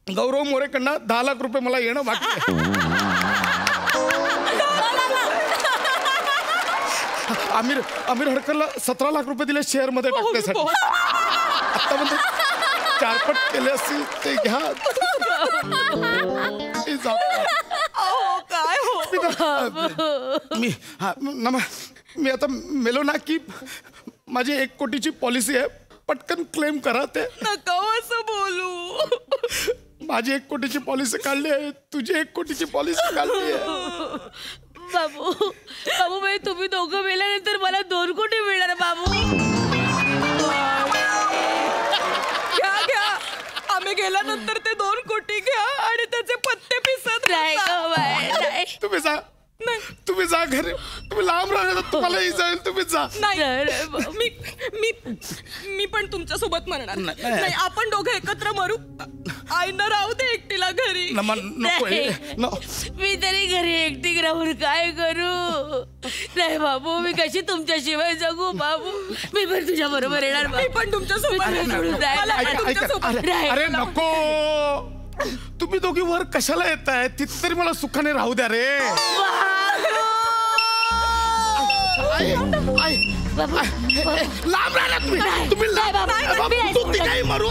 गौरव मोरेकडनं 10 लाख रुपये मला येणं बाकी आहे. आमिर हडकरला 17 लाख रुपये दिले शेअर मध्ये टाकण्यासाठी. आता म्हणजे 4 पट केले असतील ते घ्या. काय हो मी आता मेलो ना की माझी 1 कोटीची पॉलिसी आहे, पटकन क्लेम करा ते. नका असं बोलू. माझी 1 कोटीची पॉलिसी काढली आहे, तुझी 1 कोटीची पॉलिसी काढली आहे. बाबू बाई, तुम्ही दोघं मेल्यानंतर मला 2 कोटी मिळणार बाबू. घ्या आम्ही गेल्यानंतर ते 2 कोटी घ्या आणि त्याचे पत्ते पिसत नाही. तुम्ही जा घरी, तुम्ही लांब राहणार, तुम्हालाही जाईल, तुम्ही जा. नाही मी पण तुमच्या सोबत मरणार नाही. आपण दोघं एकत्र मरू. आईनं राहू दे एकटीला घरी. मी तरी घरी एकटी राहून काय करू. नाही बाबू, मी कशी तुमच्याशिवाय जगू बाबू. मी पण तुझ्या बरोबर येणार. मी पण तुमच्या सोबत. अरे नको, तुम्ही दोघी वर कशाला येताय? तिथे तरी मला सुखाने राहू द्या रे. लांब राहा तुम्ही. नाही मरू.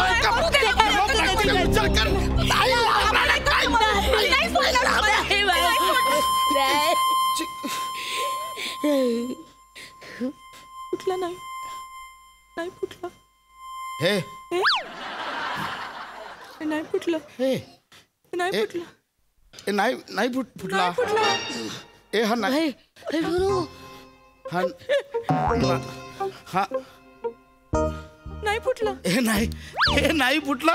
फुटला नाही फुटला. हे नाही फुटलं. नाही फुटलं. नाही फुटला. ए हा नाही. हा नाही फुटला. हे नाही फुटला.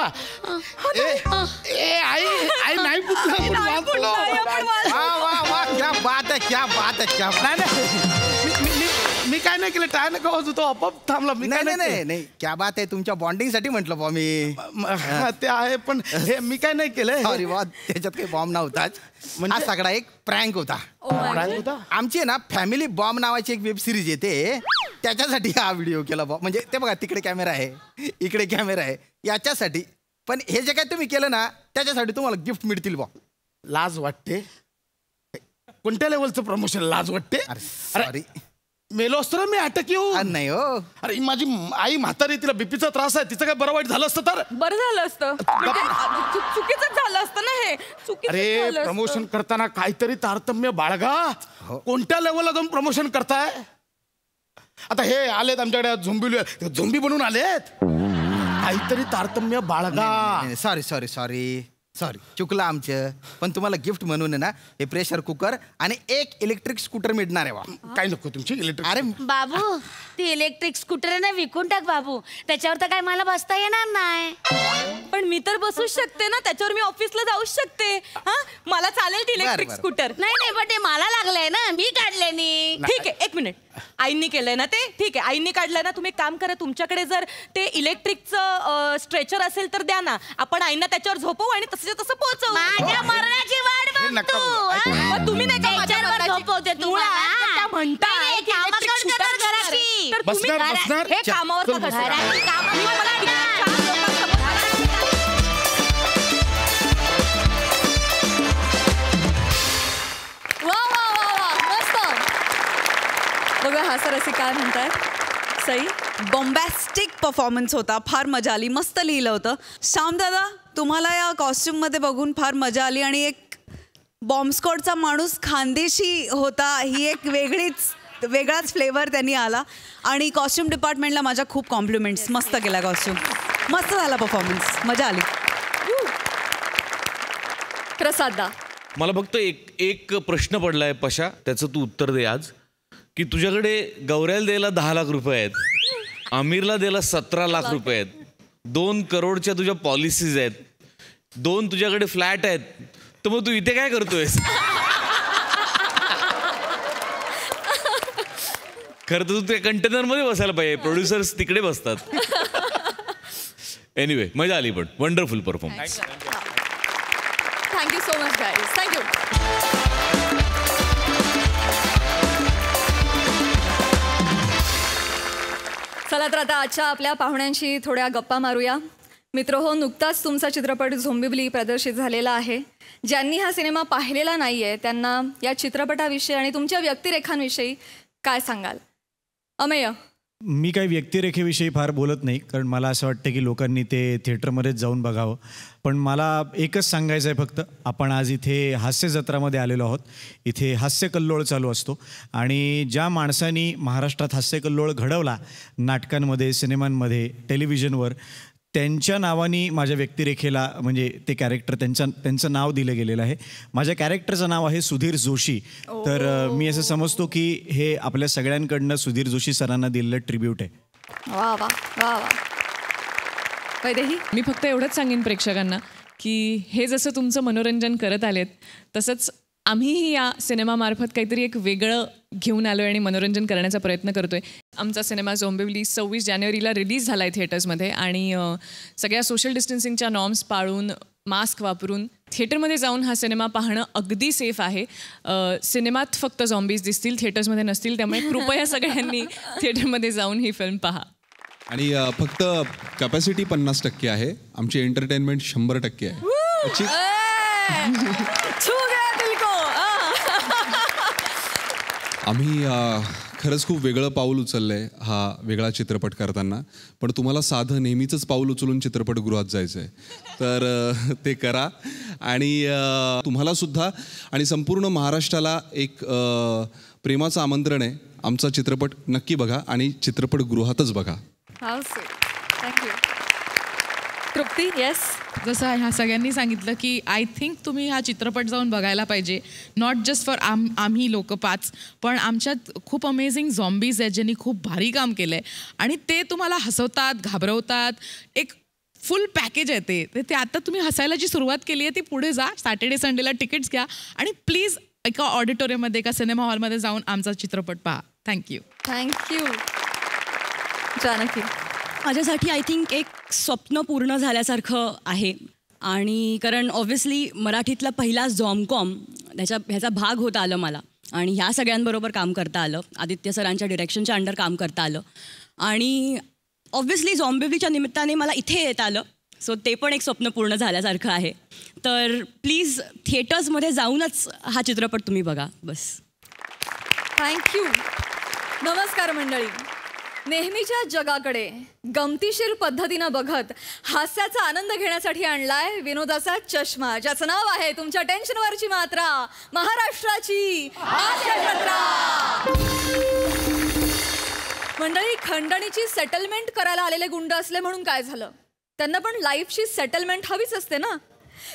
आई नाही फुटला. क्या बात है, क्या बात है, क्या. मी काय नाही केलं. टायर नका होतो, तो आपोआप थांबला. मी नाही क्या बात आहे. तुमच्या बॉन्डिंग साठी म्हटलं बॉ मी. ते आहे, पण हे मी काय नाही केलं. सॉरी बॉ, त्याच्यात काही बॉम्ब नव्हताच. हा सगळा एक प्रँक होता. आमची ना फॅमिली बॉम्ब नावाची एक वेब सिरीज येते, त्याच्यासाठी हा व्हिडिओ केला बॉ. म्हणजे ते बघा, तिकडे कॅमेरा आहे, इकडे कॅमेरा आहे, याच्यासाठी. पण हे जे काय तुम्ही केलं ना, त्याच्यासाठी तुम्हाला गिफ्ट मिळतील बॉ. लाज वाटते? कोणत्या लेवलचं प्रमोशन लाज वाटते? अरे मेलो असतो ना मी, अटक येऊ. नाही हो. अरे माझी आई म्हातारी, तिला बीपीचा त्रास आहे, तिचं काय बरं वाईट झालं असतं तर? बरं झालं असतं. चुकीचं झालं असतं ना हे. अरे प्रमोशन करताना काहीतरी तारतम्य बाळगा. कोणत्या लेवलला जाऊन प्रमोशन करताय? आता हे आलेत आमच्याकडे झोंबी बनून आलेत. काहीतरी तारतम्य बाळगा. सॉरी चुकलं आमचं. पण तुम्हाला गिफ्ट म्हणून ना हे प्रेशर कुकर आणि एक इलेक्ट्रिक स्कूटर मिळणार आहे. काय नको तुमची इलेक्ट्रिक. अरे बाबू, ती इलेक्ट्रिक स्कूटर ना विकून टाक बाबू. त्याच्यावर तर काय मला बसता येणार नाही. पण मी तर बसूच शकते ना त्याच्यावर. मी ऑफिसला जाऊच शकते. मला चालेल ती इलेक्ट्रिक स्कूटर. नाही पण ते मला लागलंय ना, मी काढलंय नी. ठीक आहे, 1 मिनिट. आईंनी केलंय ना ते. ठीक आहे, आईंनी काढलंय ना. तुम्ही काम करा, तुमच्याकडे जर ते इलेक्ट्रिकचं स्ट्रेचर असेल तर द्या ना. आपण आईंना त्याच्यावर झोपवू आणि तसं पोहोचवू. माझ्या मरणाची वाट बघतो. तुम्ही नाही त्याच्यावर झोपवते तुम्हाला. म्हणता हे कामावर बघा हा सर असे काय म्हणताय. सई बॉम्बॅस्टिक परफॉर्मन्स होता, फार मजा आली. मस्त लिहिलं होतं. श्याम दादा, तुम्हाला या कॉस्ट्युम मध्ये बघून फार मजा आली आणि एक बॉम्बस्कॉटचा माणूस खानदेशी होता, ही एक वेगळाच फ्लेवर त्यांनी आला. आणि कॉस्ट्युम डिपार्टमेंटला माझ्या खूप कॉम्प्लिमेंट्स. मस्त केला कॉस्ट्युम, मस्त झाला परफॉर्मन्स, मजा आली. प्रसादा, मला फक्त एक प्रश्न पडलाय पशा, त्याचं तू उत्तर दे आज. की तुझ्याकडे गौऱ्याला द्यायला 10 लाख रुपये आहेत, आमिरला द्यायला 17 लाख रुपये आहेत, 2 करोडच्या तुझ्या पॉलिसीज आहेत, 2 तुझ्याकडे फ्लॅट आहेत, तर मग तू इथे काय करतोयस? खरं तर तू त्या कंटेनर मध्ये बसायला पाहिजे, प्रोड्युसर्स तिकडे बसतात. एनिवे मजा आली, पण wonderful performance. Thank you so much guys, thank you. चला तर आता आजच्या आपल्या पाहुण्यांशी थोड्या गप्पा मारूया. मित्रहो, नुकताच तुमचा चित्रपट झोंबिवली प्रदर्शित झालेला आहे. ज्यांनी हा सिनेमा पाहिलेला नाही आहे त्यांना या चित्रपटाविषयी आणि तुमच्या व्यक्तिरेखांविषयी काय सांगाल? अमेय, मी काही व्यक्तिरेखेविषयी फार बोलत नाही, कारण मला असं वाटतं की लोकांनी ते थिएटरमध्येच जाऊन बघावं. पण मला एकच सांगायचं आहे फक्त, आपण आज इथे हास्य जत्रामध्ये आलेलो आहोत. इथे हास्य कल्लोळ चालू असतो आणि ज्या माणसांनी महाराष्ट्रात हास्य कल्लोळ घडवला नाटकांमध्ये, सिनेमांमध्ये, टेलिव्हिजनवर, त्यांच्या नावाने माझ्या व्यक्तिरेखेला म्हणजे ते कॅरेक्टर त्यांचं नाव दिलं गेलेलं आहे. माझ्या कॅरेक्टरचं नाव आहे सुधीर जोशी. तर मी असं समजतो की हे आपल्या सगळ्यांकडनं सुधीर जोशी सरांना दिलेलं ट्रिब्यूट आहे. वा वा वा वा. वैदेही, मी फक्त एवढंच सांगेन प्रेक्षकांना की हे जसं तुमचं मनोरंजन करत आलेत तसंच आम्हीही या सिनेमामार्फत काहीतरी एक वेगळं घेऊन आलो आहे आणि मनोरंजन करण्याचा प्रयत्न करतो आहे. आमचा सिनेमा झॉम्बिवली 26 जानेवारीला रिलीज झाला आहे थिएटर्समध्ये आणि सगळ्या सोशल डिस्टन्सिंगच्या नॉर्म्स पाळून, मास्क वापरून थिएटरमध्ये जाऊन हा सिनेमा पाहणं अगदी सेफ आहे. सिनेमात फक्त झॉम्बीज दिसतील, थिएटर्समध्ये नसतील, त्यामुळे कृपया सगळ्यांनी थिएटरमध्ये जाऊन ही फिल्म पहा. आणि फक्त कॅपॅसिटी 50% आहे, आमची एंटरटेनमेंट 100% आहे. आम्ही खरंच खूप वेगळं पाऊल उचललं आहे हा वेगळा चित्रपट करताना. पण तुम्हाला साधं नेहमीचंच पाऊल उचलून चित्रपटगृहात जायचं आहे तर ते करा. आणि तुम्हालासुद्धा आणि संपूर्ण महाराष्ट्राला एक प्रेमाचं आमंत्रण आहे. आमचा चित्रपट नक्की बघा आणि चित्रपटगृहातच बघा. थँक्यू. तृप्ती, येस. जसं ह्या सगळ्यांनी सांगितलं की आय थिंक तुम्ही हा चित्रपट जाऊन बघायला पाहिजे. नॉट जस्ट फॉर आम्ही लोक 5, पण आमच्यात खूप अमेझिंग झॉम्बीज आहेत ज्यांनी खूप भारी काम केलं आहे आणि ते तुम्हाला हसवतात, घाबरवतात. एक फुल पॅकेज आहे ते आता तुम्ही हसायला जी सुरुवात केली आहे ती पुढे जा. सॅटर्डे संडेला तिकीट्स घ्या आणि प्लीज एका ऑडिटोरियममध्ये, एका सिनेमा हॉलमध्ये जाऊन आमचा चित्रपट पहा. थँक्यू. थँक्यू. जानकी, माझ्यासाठी आय थिंक एक स्वप्न पूर्ण झाल्यासारखं आहे. आणि कारण ऑब्व्हियसली मराठीतला पहिला झॉमकॉम ह्याचा भाग होता आलं मला आणि ह्या सगळ्यांबरोबर काम करता आलं. आदित्य सरांच्या डिरेक्शनच्या अंडर काम करता आलं आणि ऑब्व्हियसली झॉम्बिवलीच्या निमित्ताने मला इथे येता आलं. सो ते पण एक स्वप्न पूर्ण झाल्यासारखं आहे. तर प्लीज थिएटर्समध्ये जाऊनच हा चित्रपट तुम्ही बघा. बस. थँक्यू. नमस्कार मंडळी. नेहमीच्या जगाकडे गमतीशीर पद्धतीनं बघत हास्याचा आनंद घेण्यासाठी आणलाय विनोदाचा चष्मा, ज्याचं नाव आहे तुमच्या टेन्शनवरची मात्रा, महाराष्ट्राची हास्य जत्रा. मंडळी, खंडणीची सेटलमेंट करायला आलेले गुंड असले म्हणून काय झालं, त्यांना पण लाईफची सेटलमेंट हवीच असते ना.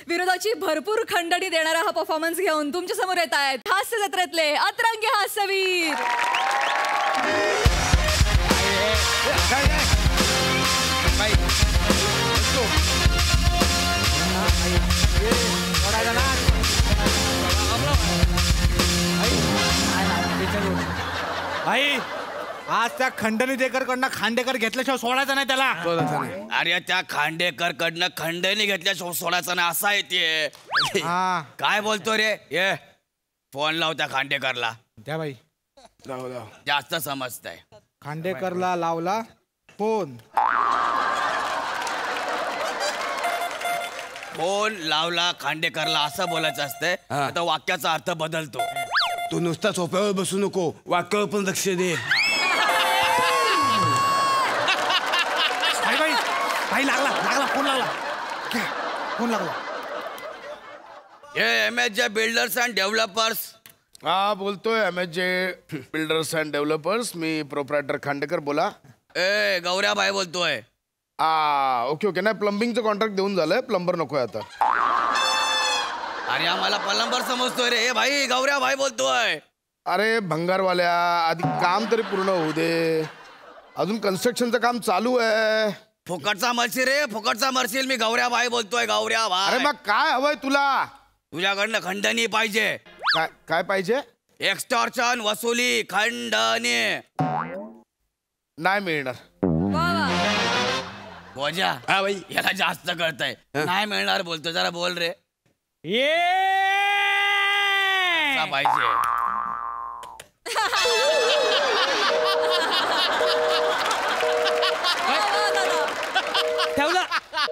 विनोदाची भरपूर खंडणी देणारा हा परफॉर्मन्स घेऊन तुमच्या समोर येत आहेत हास्य जत्रेतले अतरंगी हास्यवीर. आई, आज त्या खंडणी देकरकडनं खांडेकर घेतल्याशिवाय सोडायचं नाही त्याला. अरे त्या खांडेकर कडनं खंडणी घेतल्याशिवाय सोडायचं नाही असा येते. काय बोलतो रे? ये फोन लाव त्या खांडेकरला. द्या बाई. जास्त समजतंय. खांडेकरला लावला फोन. फोन लावला खांडेकरला असं बोलायचं असतंय. आता वाक्याचा अर्थ बदलतो. तू नुसता सोप्यावर बसू नको, वाक्यावर पण लक्ष दे. बाई लागला फोन लागला. हे MSJ बिल्डर्स अँड डेव्हलपर्स. हा बोलतोय MSJ builders and developers. Me proprietor Khandekar. बोला. गौऱ्याबाई बोलतोय. ओके. नाही, प्लंबिंगचं कॉन्ट्रॅक्ट देऊन झालंय, प्लंबर नकोय आता. अरे आम्हाला प्लंबर समजतोय रे. हे भाई गौऱ्याबाई बोलतोय. अरे भंगारवाल्या, आधी काम तरी पूर्ण होऊ दे. अजून कन्स्ट्रक्शनचं काम चालू आहे. फुकटचा मरशील रे, फुकटचा मरशील. मी गौऱ्याबाई बोलतोय. गौऱ्याबाई. अरे मग काय हवंय तुला? तुझ्याकडनं खंडणी पाहिजे. काय पाहिजे? एक्स्टॉर्शन, वसुली, खंडणी. नाही मिळणार. बोजा याला जास्त कळतंय. नाही मिळणार बोलतो. जरा बोल रे. पाहिजे.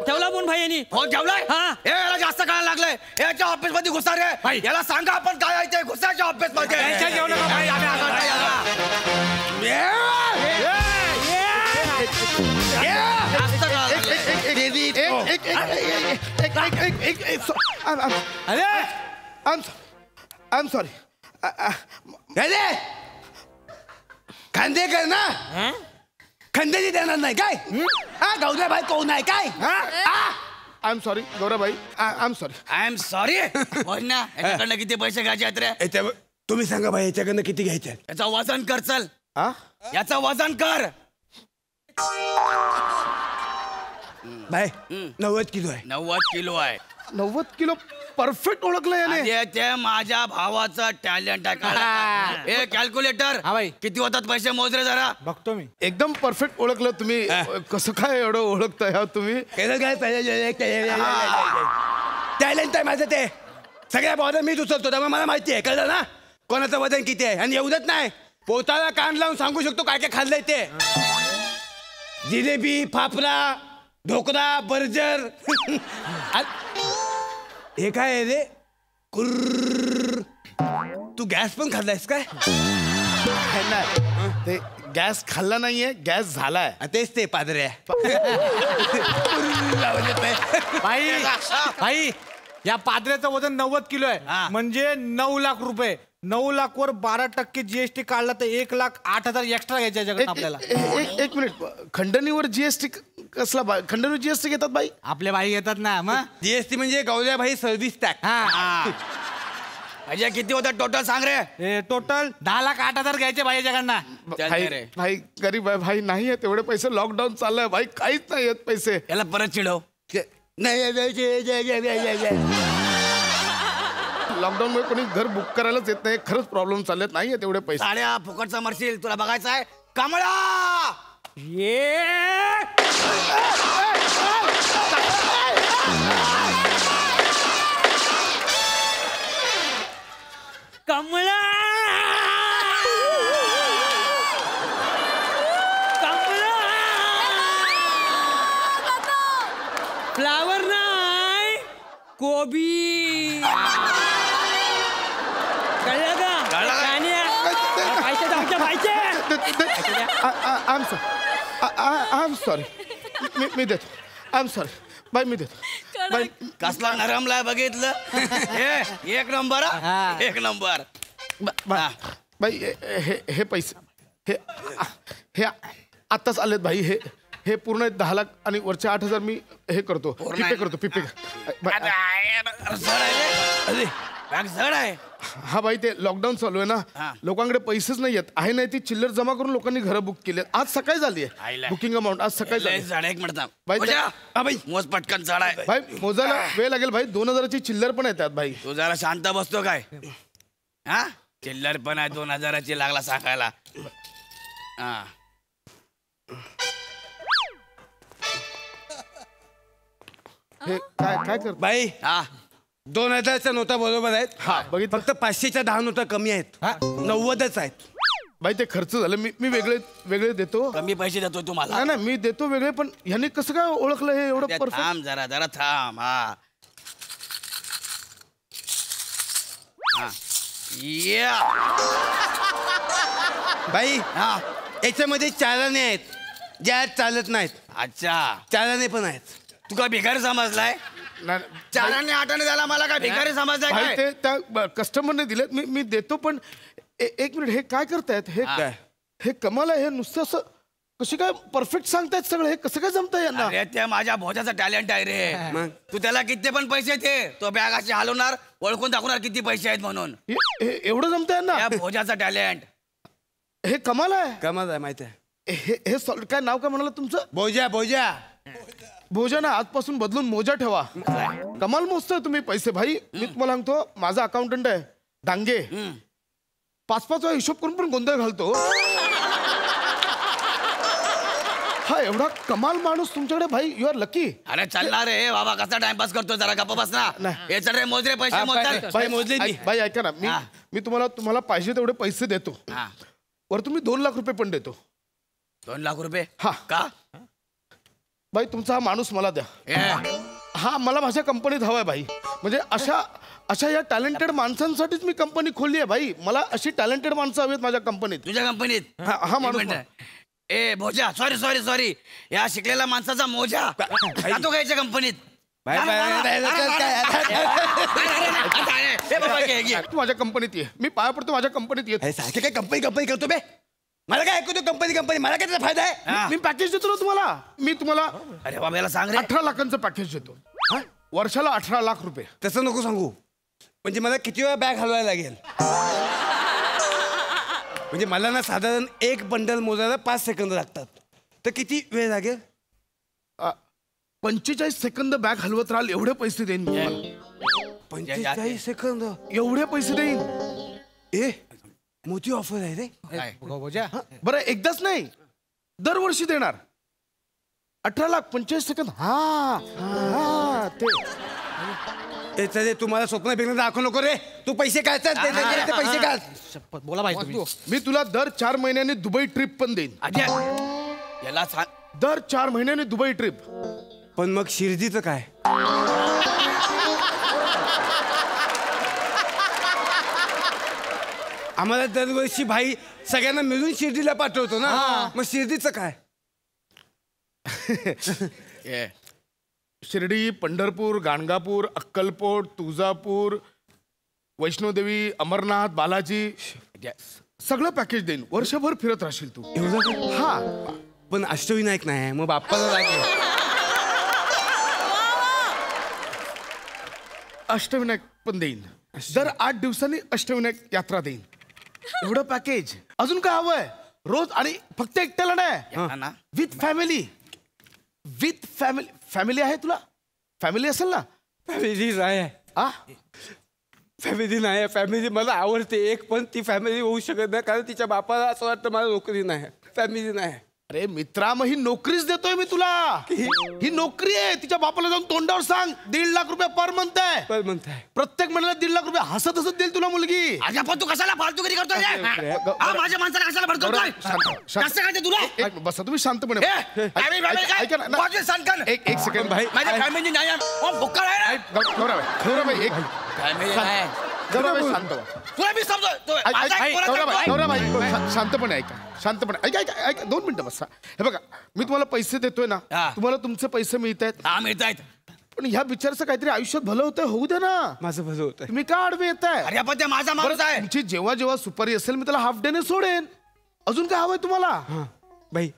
ठेवला फोन भाई यांनी. फोन ठेवलाय? याला जास्त कळायला लागलंय. याच्या ऑफिस मध्ये घुसा रे. याला सांगा आपण काय आहे ते. घुसाच्या ऑफिस मध्ये. I am sorry. खांदेकर ना खंदेची देणार नाही काय? गौऱ्याबाई कोण आहे काय? I am sorry Gaurabai. I am sorry. I am sorry. बोल ना, याच्याकडनं किती पैसे घ्यायचे आहेत रे? तुम्ही सांगा भाई याच्याकडनं किती घ्यायचे? याचं वजन कर चल. याचं वजन कर. बाय 90 किलो आहे. 90 किलो आहे. 90 किलो परफेक्ट ओळखलं याने. ते माझ्या भावाचं टॅलेंट आहे. ए कॅल्क्युलेटर किती होतात पैसे मोज रे जरा. बघतो मी. एकदम परफेक्ट ओळखलं तुम्ही. कसं काय एवढं ओळखताय हा तुम्ही? टॅलेंट आहे माझं ते. सगळ्या बॉर्डर मीच उचलतो त्यामुळे मला माहिती आहे. कळलं ना कोणाचं वजन किती आहे. आणि एवढंच नाही पोताला कान लावून सांगू शकतो काय काय खाल्लंय ते. जिलेबी फाफडा ढोकळा बर्जर. हे काय आहे रे? कुर्र. तू गॅस पण खाल्लायस काय? ते गॅस खाल्ला नाहीये गॅस झालाय. तेच ते पादऱ्या. भाई भाई या पादऱ्याचं वजन 90 किलो आहे म्हणजे 9 लाख रुपये. 9 लाख वर 12% GST काढला तर 1,08,000 एक्स्ट्रा घ्यायच्या जगात आपल्याला. एक मिनिट. खंडणीवर जीएसटी कसला? खंडणीवर जीएसटी घेतात बाई? आपल्या बाई घेतात ना. मग जीएसटी म्हणजे गौऱ्याबाई सर्व्हिस टॅक्स. अजय किती होतात टोटल सांग रे. टोटल 10,08,000 घ्यायचे भाई जगांना. भाई गरीब आहे भाई. नाही आहे तेवढे पैसे. लॉकडाऊन चाललंय भाई. काहीच नाही आहेत पैसे. याला परत चिडव. लॉकडाऊन मुळे कोणी घर बुक करायलाच येत नाही. खरंच प्रॉब्लेम चाललेत. नाहीये तेवढे पैसे. साड्या फुकटचा मरशील. तुला बघायचं आहे कमळा. कमळा फ्लावर नाही कोबी. कळलं का? I am sorry. मी देतो. आय एम सॉरी बाई. मी देतो बाई. कसला नरमला बघितलं. एक नंबर. एक नंबर. बाई हे पैसे हे आत्ताच आलेत भाई. हे पूर्ण 10 लाख आणि वरचे 8,000 मी हे करतो. पिपे करतो. पिपे. जड आहे. हा भाई ते लॉकडाऊन चालू आहे ना. लोकांकडे पैसेच नाही आहेत. आहे नाही ती चिल्लर जमा करून लोकांनी घरं बुक केली. आज सकाळी झाली आहे बुकिंग अमाऊंट. आज सकाळी झाली. एक मिनिट भाई मोज पटकन चढ आहे. भाई मोजायला वेळ लागेल भाई. 2,000ची चिल्लर पण येतात भाई. तू जरा शांत बसतो काय? हा चिल्लर पण आहे 2,000ची लागला सांगायला. हे काय कर बाई. 2,000च्या नोटा बरोबर आहेत. बघित. फक्त 500च्या 10 नोटा कमी आहेत. 90च आहेत. बाई ते खर्च झालं. मी वेगळे देतो. कमी पैसे देतो तुम्हाला. नाही मी देतो वेगळे. पण ह्यांनी कसं काय ओळखलं हे एवढं परफेक्ट? थांब जरा थांब. बाई याच्यामध्ये चालने आहेत ज्या चालत नाहीत. अच्छा चालने पण आहेत. तू का भिकारी समजलाय? 4 8 झाला मला काय भिकारी समजलाय भाई ते त्या कस्टमरने दिलेत. मी देतो. पण एक मिनिट. हे काय करतायत? हे काय? हे कमाल आहे. हे नुसतं असं कशी काय परफेक्ट सांगतायत सगळं? हे कसं काय जमतंय यांना? अरे त्या माझ्या भोजाचा टॅलेंट आहे रे. तू त्याला किती पण पैसे दे तो बॅग अशी हलवणार ओळखून दाखवणार किती पैसे आहेत म्हणून. एवढं जमतंय यांना? भोजाचा टॅलेंट. हे कमाल आहे. कमाल आहे माहिती आहे. हे काय नाव काय म्हणाला तुमचं? भोजा. भोजा ना. आजपासून बदलून मोजा ठेवा. कमाल मोजतोय तुम्ही पैसे भाई. मी तुम्हाला सांगतो माझा अकाउंटंट आहे डांगे. 5-5 वेळा हिशोब करून पण गोंधळ घालतो. हा एवढा कमाल माणूस तुमच्याकडे भाई. You are lucky. अरे चालणार रे बाबा. कसा टाइमपास करतो जरा गप्पा बस ना. हे चल रे मोजरे पैसे मोजले. भाई ऐका ना. मी तुम्हाला पाहिजे तेवढे पैसे देतो. वर तुम्ही 2 लाख रुपये पण देतो. 2 लाख रुपये? हा का भाई? तुमचा हा माणूस मला द्या. हा मला माझ्या कंपनीत हवाय भाई. म्हणजे अशा या टॅलेंटेड माणसांसाठीच मी कंपनी खोलली आहे भाई. मला अशी टॅलेंटेड माणसं हवीत माझ्या कंपनीत. तुझ्या कंपनीत? हा माणूस. ए मोजा, सॉरी सॉरी सॉरी, या शिकलेल्या माणसाचा मोजा जातो का याच्या कंपनीत? तू माझ्या कंपनीत ये, मी पाया पडतो माझ्या कंपनीत ये. सारखे काय कंपनी करतो बे? मला काय ऐकतो कंपनी मला काय त्याचा फायदा आहे? मी पॅकेज देतो ना तुम्हाला. मी तुम्हाला अरे बाबा याला सांग रे. 18 लाखांचं पॅकेज देतो. वर्षाला 18 लाख रुपये. तसं नको सांगू, म्हणजे मला किती वेळा बॅग हलवायला लागेल. म्हणजे मला ना साधारण एक बंडल मोजायला 5 सेकंद लागतात, तर किती वेळ लागेल? 45 सेकंद बॅग हलवत राहाल एवढे पैसे देईन मी तुम्हाला. 45 सेकंद एवढे पैसे देईन. ए मोठी ऑफर आहे रे. बरं एकदाच नाही, दरवर्षी देणार. 18 लाख 45 सेकंद. हा ते तुम्हाला स्वप्न बिघडून दाखवू नको रे. तू पैसे काय पैसे काय बोला भाई. मी तुला दर 4 महिन्यांनी दुबई ट्रिप पण देईन. याला सांग दर 4 महिन्यांनी दुबई ट्रिप. पण मग शिर्डीचं काय? आम्हाला दरवर्षी भाई सगळ्यांना मिळून शिर्डीला पाठवतो ना, मग शिर्डीचं काय? शिर्डी, पंढरपूर, गाणगापूर, अक्कलकोट, तुळजापूर, वैष्णोदेवी, अमरनाथ, बालाजी सगळं पॅकेज देईन. वर्षभर फिरत राहशील तू. हा पण अष्टविनायक नाही, मग बाप्पाला लागेल. अष्टविनायक पण देईन. दर 8 दिवसांनी अष्टविनायक यात्रा देईन. एवढं पॅकेज. अजून काय हवंय? रोज आणि फक्त एकट्याला नाही, with family. With family. Family आहे तुला? फॅमिली असेल ना? फॅमिली नाही. फॅमिली नाही. फॅमिली मला आवडते एक, पण ती फॅमिली होऊ शकत नाही कारण तिच्या बापाला असं वाटतं मला नोकरी नाही. फॅमिली नाही. अरे मित्रा, मग ही नोकरीच देतोय मी तुला. ही नोकरी आहे. तिच्या बापाला जाऊन तोंडावर सांग 1.5 लाख रुपये पर मंथ आहे. पर मंथ आहे. प्रत्येक महिन्याला 1.5 लाख रुपये हसत हसत देईल तुला मुलगी. अरे पण तू कशाला फालतूगिरी करतोय? माझ्या माणसाला कशाला भडकवतोय? कसं काय ते तुला? बसा तुम्ही शांतपणे. एक सेकंड भाई. माझ्या फॅमिली नाही. गौरव एक शांत. तुला मी समजतो. शांतपणे ऐका. शांतपणे ऐका 2 मिनिटं बसा. हे बघा, मी तुम्हाला पैसे देतोय ना, तुम्हाला तुमचे पैसे मिळत आहेत. मिळत आहेत. पण ह्या विचारचं काहीतरी आयुष्यात भलं होतंय, होऊ दे ना. माझं भलं होतंय. तुम्ही का आडवे येताय? अरे पण ते माझा माणूस आहे. तुमची जेव्हा सुपारी असेल मी त्याला हाफ डेने सोडेन. अजून काय हवंय तुम्हाला? भाई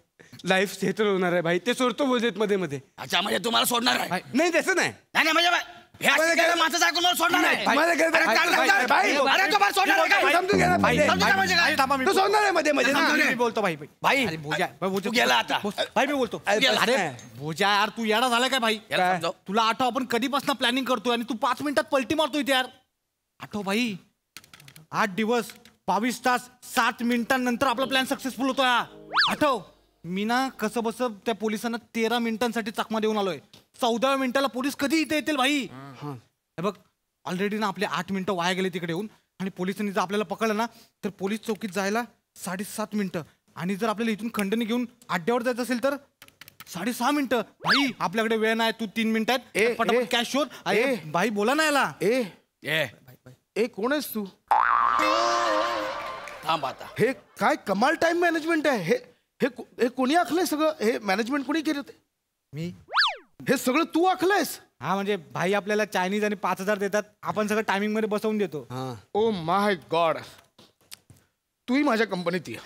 लाईफ सेटल होणार आहे भाई. ते सोडतो बोलत मध्ये मध्ये. अच्छा म्हणजे तुम्हाला सोडणार आहे? नाही तसं नाही. नाही म्हणजे माणसाचं ऐकून मला सोडणार नाही. तो सोडणार आहे मध्ये मध्ये. मी बोलतो भाई. भाई गेला आता. भाई मी बोलतो. अरे भोजा यार, तू येडा झाला काय भाई? तुला आठव आपण कधीपासून प्लॅनिंग करतोय आणि तू 5 मिनिटात पलटी मारतोय यार. आठव भाई, 8 दिवस 22 तास 7 मिनिटांनंतर आपला प्लॅन सक्सेसफुल होतो. आठव, मी ना कसं बस त्या पोलिसांना 13 मिनिटांसाठी चकमा देऊन आलोय. 14व्या मिनिटाला पोलीस कधी इथे येतील भाई? हे बघ, ऑलरेडी ना आपले 8 मिनिटं वाया गेले तिकडे येऊन. आणि पोलिसांनी जर आपल्याला पकडलं ना तर पोलीस चौकीत जायला 7.5 मिनिटं. आणि जर आपल्याला इथून खंडणी घेऊन अड्ड्यावर जायचं असेल तर 6.5 मिनिटं. भाई आपल्याकडे वेळ नाही. तू 3 मिनिटात पटापट कॅश शोध. भाई बोला ना याला. ए कोण आहेस तू? थांब आता. हे काय कमाल टाइम मॅनेजमेंट आहे. हे कोणी आखलंय सगळं? हे मॅनेजमेंट कोणी केलं? मी. हे सगळं तू आखलंयस? हा म्हणजे भाई आपल्याला चायनीज आणि 5,000 देतात. आपण सगळं टायमिंग मध्ये बसवून देतो. Oh my God. तूही माझ्या कंपनीत ये.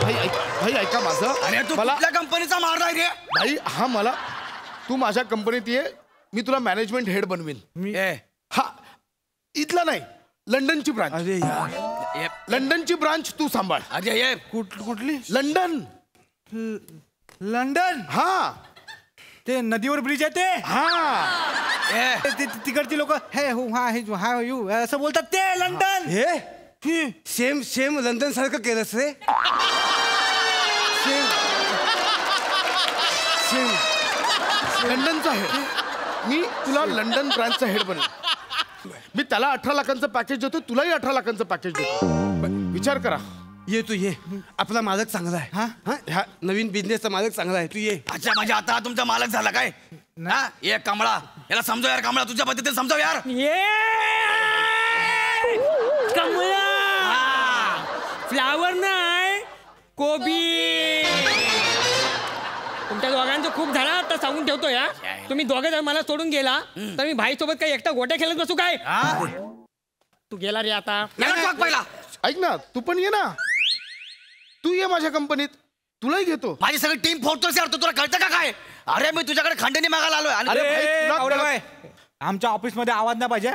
भाई ऐका माझं. अरे तू कुठल्या कंपनीचा मारलाय रे? भाई हा मला, तू माझ्या कंपनीत ये. मी तुला मॅनेजमेंट हेड बनवीन. हा इथला नाही, लंडनची ब्रांच. अरे यार, लंडनची ब्रांच तू सांभाळ. अरे कुठली? लंडन. लंडन? हा ते नदीवर ब्रिज आहे ते. हा तिकडची लोक हे हा यू असं बोलतात ते. लंडन. हे सेम लंडन सारखं केलंस रे. Same लंडनचा head. मी तुला लंडन ब्रांचचा हेड बनवेन. मी त्याला 18 लाखांचं पॅकेज देतो, तुलाही 18 लाखांचं पॅकेज देतो. विचार करा. ये तू ये. आपला मालक चांगला आहे. ह्या नवीन बिझनेसचा मालक चांगला आहे. तू ये. अच्छा म्हणजे आता तुमचा मालक झाला काय? ये कमळा, याला समजव यार. कमळा तुझ्या पद्धतीने समजव यार. कमळा फ्लावर नाही, कोबी. तुमच्या दोघांचं खूप झालं आता सांगून ठेवतो या. तुम्ही दोघे जर मला सोडून गेला तर मी भाई सोबत काही एकटा गोट्या खेळत बसू काय? तू गेला रे आता. पहिला ऐक ना, तू पण ये ना, तू ये माझ्या कंपनीत, तुलाही घेतो. माझी सगळी टीम फोडतोस यार, तू तुला कळतं का काय? अरे मी तुझ्याकडे खंडणी मागायला आलोय. अरे आमच्या ऑफिस मध्ये आवाज नाही पाहिजे.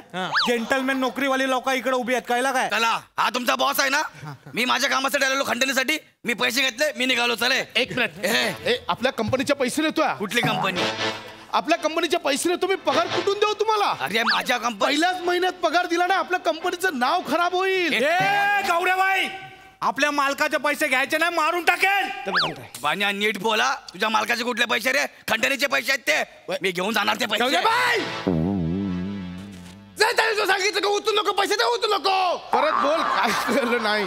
जेंटलमॅन नोकरीवाली लोक इकडे उभी आहेत, कळलं काय? चला, हा तुमचा बॉस आहे ना. मी माझ्या कामासाठी आलेलो खंडणीसाठी. मी पैसे घेतले, मी निघालो. चले. एक मिनिट, आपल्या कंपनीचे पैसे देतोय. कुठली कंपनी? आपल्या कंपनीचे पैसे देतो. मी पगार कुठून देऊ तुम्हाला? अरे माझ्या कंपनी पहिल्याच महिन्यात पगार दिला ना, आपल्या कंपनीचं नाव खराब होईल. गौऱ्याबाई, आपल्या मालकाचे पैसे घ्यायचे नाही, मारून टाकेल. पाण्या नीट बोला. तुझ्या मालकाचे कुठले पैसे रे? खंडणीचे पैसे आहेत ते. मी घेऊन जाणार ते पैसे. सांगितलं का उचलू नको, पैसे द्या, उचलू नको. परत बोल, काय केलं नाही.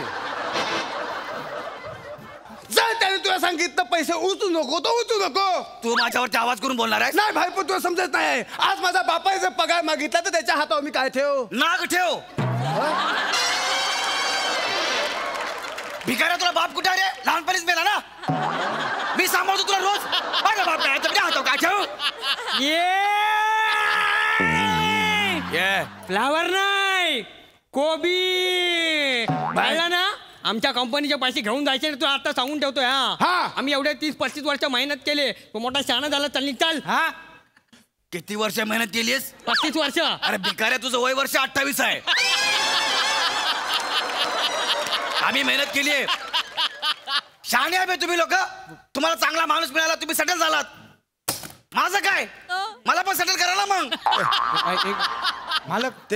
त्याने तुला सांगितलं पैसे उचलू नको, तो उचलू नको. तू माझ्यावरती आवाज करून बोलणार आहे? नाही भाई, पण तुला समजत नाही. आज माझा बापाने जर पगार मागितला तर त्याच्या हातावर मी काय ठेव? नाग ठेव. भिकाऱ्या, तुला बाप कुठे रे? लहानपणीच मेला ना. मी सांभाळतो तुला रोज. माझा बाप काय हातावर काय ठेव? फ्लावर नाही, कोबी. पाहिला ना, आमच्या कंपनीचे पैसे घेऊन जायचे. तू आता सांगून ठेवतोय. आम्ही एवढे 30-35 वर्ष मेहनत केले. तू मोठा शहाणा झाला, चल निघाल. किती वर्ष मेहनत केलीस? 35 वर्ष. अरे भिकाऱ्या, तुझं वय वर्ष 28 आहे. आम्ही मेहनत केली आहे. शहाणे आहे तुम्ही लोक. तुम्हाला चांगला माणूस मिळाला, तुम्ही सेटल झालात. माझं काय? मला पण सेटल करायला मग. मालक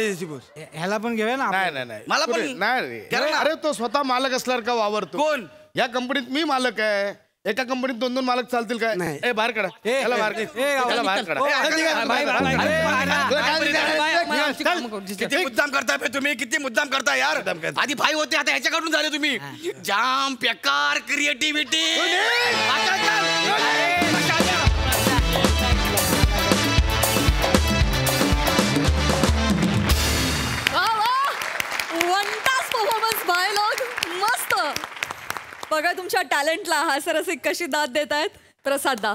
ह्याला पण घेऊया ना. नाही मला पण नाही. अरे तो स्वतः मालक असल्यावर का वावरतो? कोण? या कंपनीत मी मालक आहे. एका कंपनीत 2-2 मालक चालतील काय? ए बाहेर काढा, याला बाहेर काढा. किती मुद्दाम करताय तुम्ही, किती मुद्दाम करताय यार. आधी भाई होते, आता ह्याच्याकडून झाले तुम्ही. जाम बेकार क्रिएटिव्हिटी. मस्त. बघा तुमच्या टॅलेंटला हास्यरसिक कशी दाद देत आहेत. प्रसाद दा.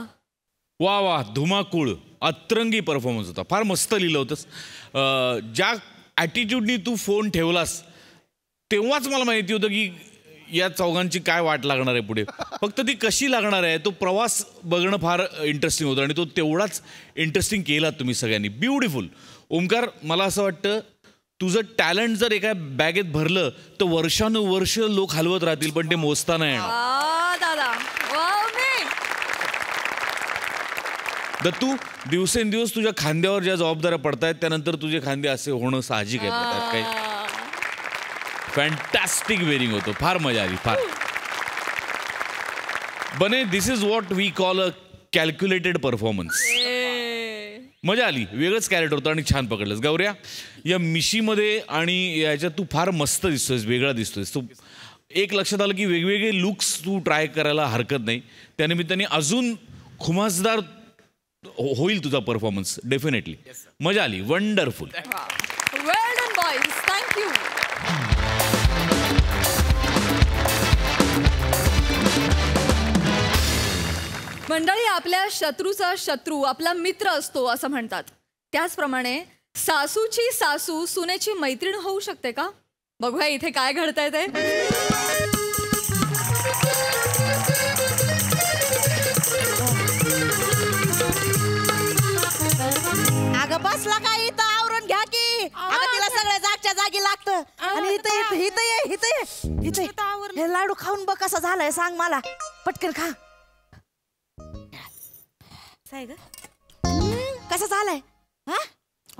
वा वा, धुमाकूळ, अतरंगी परफॉर्मन्स होता. फार मस्त लिहिलं होतंस. ज्या ॲटिट्यूडनी तू फोन ठेवलास तेव्हाच मला माहिती होतं की या चौघांची काय वाट लागणार आहे पुढे. फक्त ती कशी लागणार आहे तो प्रवास बघणं फार इंटरेस्टिंग होतं आणि तो तेवढाच इंटरेस्टिंग केला तुम्ही सगळ्यांनी. ब्युटिफुल. ओमकार, मला असं वाटतं तुझं टॅलेंट जर एका बॅगेत भरलं तर वर्षानुवर्ष लोक हलवत राहतील, पण ते मोजता नाही येणार. दादा दत्तू, दिवसेंदिवस तुझ्या खांद्यावर ज्या जबाबदाऱ्या पडतायत त्यानंतर तुझे खांदे असे होणं साहजिक आहे. काही फॅन्टॅस्टिक वेरिंग होतं. फार मजा आली. फार. बने, this is what we call a calculated performance. मजा आली. वेगळंच कॅरेक्टर होतं आणि छान पकडलंस. गौऱ्या, या मिशीमध्ये आणि याच्यात तू फार मस्त दिसतोयस, वेगळा दिसतोयस. तू एक लक्षात आलं की वेगवेगळे लुक्स तू ट्राय करायला हरकत नाही. त्यानिमित्ताने अजून खुमासदार होईल तुझा परफॉर्मन्स. डेफिनेटली मजा आली. वंडरफुल. वेल डन बॉयज. थँक्यू. मंडळी, आपल्या शत्रूचा शत्रू आपला मित्र असतो असं म्हणतात. त्याचप्रमाणे सासूची सासू सुनेची मैत्रीण होऊ शकते का? बघूया इथे काय घडतंय ते. अगं बसला का इथं आवरून घ्या की. अगं तिला सगळ्या जागच्या जागी लागतं. आणि इथं हे लाडू खाऊन बघ कसा झालाय, सांग मला. पटकन खा. कसा झालाय? हा,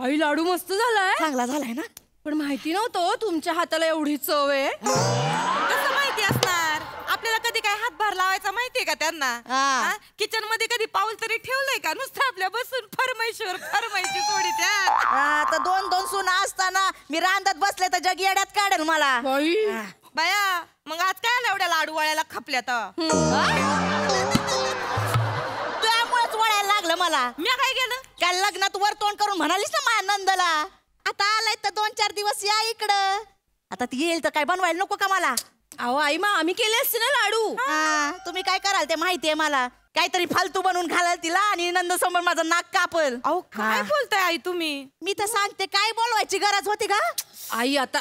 आई लाडू मस्त झालाय. चांगला झालाय ना. पण माहिती नव्हतं तुमच्या हाताला एवढी चव आहे. कसं माहिती असणार? आपल्याला कधी काय हातभार लावायचा माहितीये का त्यांना? किचन मध्ये कधी पाऊल तरी ठेवलंय का? नुसतं आपल्या बसून फरमाईशी सोडी त्या. आता 2-2 सुना असताना मी रांदत बसले तर जग येड्यात काढेल मला. बाया, मग आज काय एवढ्या लाडू वळ्याला खपल्या तर? त्यामुळेच वळायला लागलं मला. मी काय केलं? काल लग्नात वर तोंड करून म्हणालीस ना माझ्या नंदला, आता आलाय तर 2-4 दिवस या इकडं. आता ती येईल तर काय बनवायला नको का मला? अहो आई मग आम्ही केले असते ना लाडू. तुम्ही काय कराल ते माहितीये मला. काहीतरी फालतू बनवून घालाल तिला आणि नंदसमोर माझं नाक कापल. अहो काय बोलताय आई तुम्ही? मी तर सांगते, काय बोलवायची गरज होती का? आई आता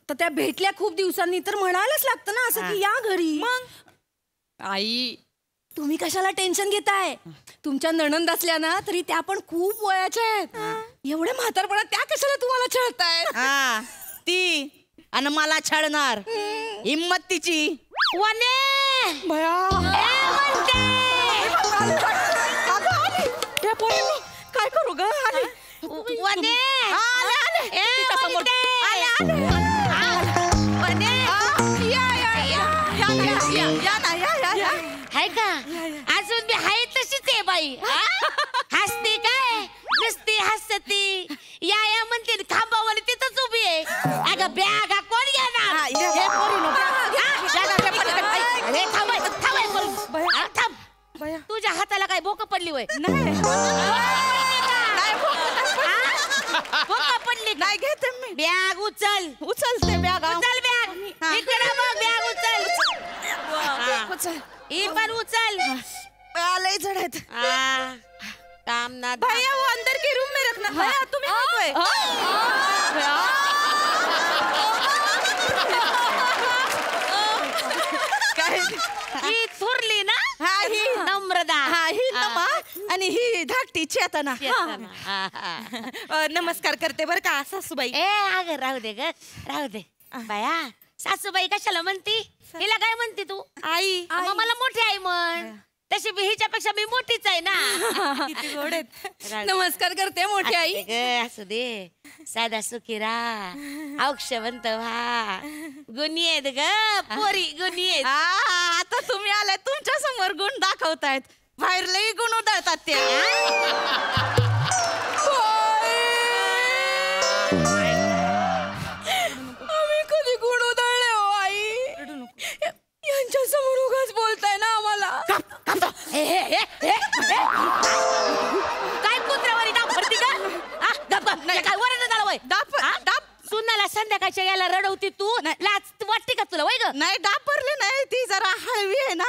तर त्या भेटल्या खूप दिवसांनी तर म्हणायलाच लागतं ना असं की या घरी. मग आई तुम्ही कशाला टेन्शन घेताय? तुमच्या नणंद असल्या ना तरी त्या पण खूप वयाच्या आहेत. एवढ्या म्हातारपणात त्या कशाला तुम्हाला छळतायत? ती आणि मला छळणार हिम्मत तिची. वने काय करू ग? वने हाय का? अजून बी हाय तशीच आहे बाई. हसते काय नुसती हसती. या म्हणते खांबावर तिथंच उभी आहे. अगं बॅगा कोण घेणार? तुझ्या हाताला काय भोक पडली होय? भोक पडली नाही घेते मी. बॅग उचल. उचलते बॅग. उचल बॅग. इकडे बघ बॅग उचल. ही पण उचल. लय जड आहेत. काम ना भैया वो अंदर के रूम में रखना. भैया तुम्ही ही थोरली ना? हा ही नम्रता. हा ही नमा आणि ही धाकटी चेतना. नमस्कार करते बर का सासूबाई. ए अगं राहू दे ग राहू दे. बाया सासूबाई कशाला म्हणती? हिला काय म्हणते तू? आई. मग मला मोठी आई म्हण. तशी हिच्यापेक्षा मी मोठीच आहे ना. किती गोड आहेत. नमस्कार करते मोठी आई. असू दे साधा सुखी राहा. औक्षवंत व्हा. गुणी आहेत ग पोरी गुणी आहेत. आता तुम्ही आलाय तुमच्या समोर गुण दाखवतायत. बाहेर लई गुण उधळतात ते. आम्ही कधी गुण उधळले हो आई? यांच्या समोर उगाच बोलताय ना आम्हाला. काय कुत्र्यावर डाप भरती का? काय वरड झालं वय? डाप सुनाला संध्याकाळच्या याला रडवती तू. लाज वाटते का तुला वय ग? नाही डापरले नाही. ती जरा हळवी आहे ना.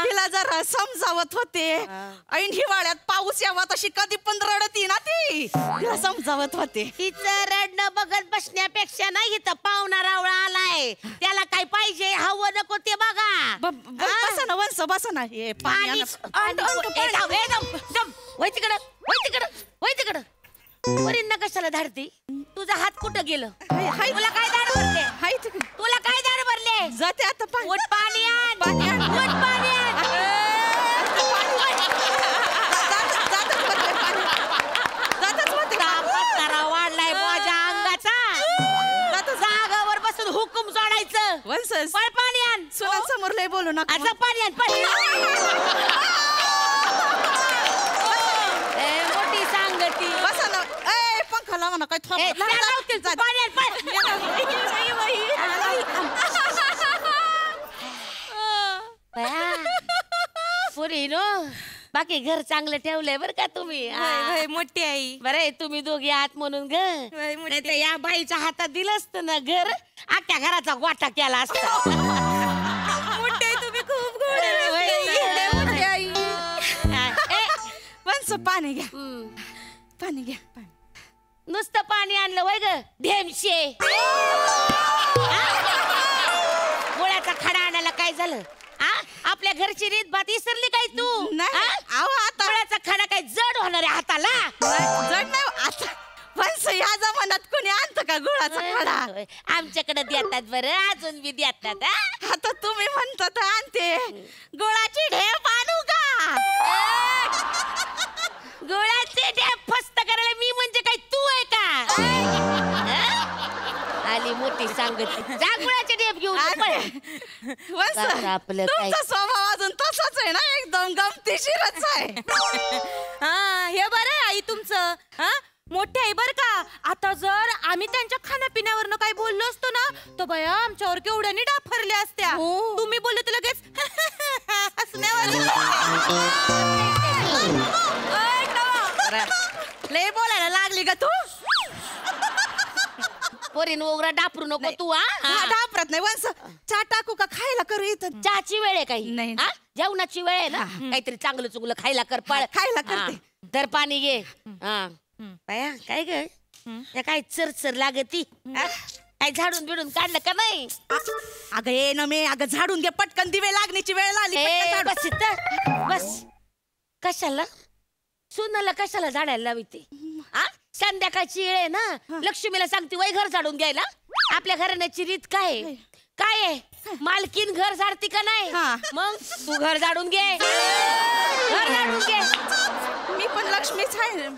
तिला जरा समजावत होते. ऐन हिवाळ्यात पाऊस यावा तशी कधी पण रडती ना ती. तिला समजावत होते. तिचं रडणं बघत बसण्यापेक्षा नाही इथं पाहुणा रावळा आलाय. त्याला काय पाहिजे हवं नको ते बघा. बसा ना वंस बसा ना. हे पाणी वय तिकडं वरींना कशाला धाडती? तुझा हात कुठं गेलं? तुला काय दाड भरले? तुला काय दाड भरले? जाते आता उठ पाणी आण. उठ पाणी आण. तारा वाढलाय माझ्या अंगाचा. जागावर बसून हुकूम सोडायचं. वंसस पण पाणी आण. समोर लय बोलू नका. असं पाणी आण. मोठी सांगती. बसा ना. ए पंखा लावा ना. काय पुरी नो बाकी घर चांगलं ठेवलंय बरं का तुम्ही. मोठी आई. बरं तुम्ही दोघी आहात म्हणून ग. नाही तर या बाईच्या हातात दिलं असतं ना घर अख्ख्या घराचा वाटा केला असता. मोठी आई तुम्ही खूप गोड आई. वंस पाणी घ्या. पाणी घ्या. नुसतं पाणी आणलं वय ग ढेमशे. गोळ्याचा खडा आणायला काय झालं? आपल्या घरची रीत बात विसरली काय तू? गोळ्याचा खडा काय जड होणार आहे हाताला? जड नाही आता. वंस या जमान्यात कोणी आणतं का गुळाचा खडा? आमच्याकडे देतात बरं अजून बी देतात. आता तुम्ही म्हणता तर आणते. गुळाची ढेप आणू का? गोळ्याचे ढेप फस्त करायला मी म्हणजे काय तू आहे का? आली मोठी सांगत जा गुळाचे ढेप घेऊन. आपलं तुमचा स्वभाव अजून तसाच आहे ना. एकदम गमतीशीरच आहे. हे बरं आई तुमचं. मोठी आई बर का. आता जर आम्ही त्यांच्या खाण्यापिण्यावरनं काही बोललो असतो ना तर बया आमच्यावर केवढ्यानी डाप फरल्या असत्या. तुम्ही बोलले तर लगेच लय बोलायला लागली का तू? पोरीन वगैरे डापरू नको तू. डापरत नाही. वंस चहा टाकू का खायला करू इथं? चहाची वेळ आहे काही? नाही. जेवणाची वेळ आहे ना. काहीतरी चांगलं चुगलं खायला कर. खायला करते. तर पाणी घे. बाया काय ग काय चरचर लागती? काय झाडून बिडून काढलं का नाही? अगं ये ना मी. अगं झाडून घे पटकन. दिवे लागण्याची वेळ लागली. बस इथं बस. कशाला सुनाला कशाला झाडायला लावते? संध्याकाळची वेळ आहे ना. लक्ष्मीला सांगते वय घर झाडून घ्यायला. आपल्या घराण्याची रीत काय काय आहे? मालकीन घर झाडती का नाही? मग तू घर झाडून घे. घर झाडून घे. मी पण लक्ष्मीच आहे.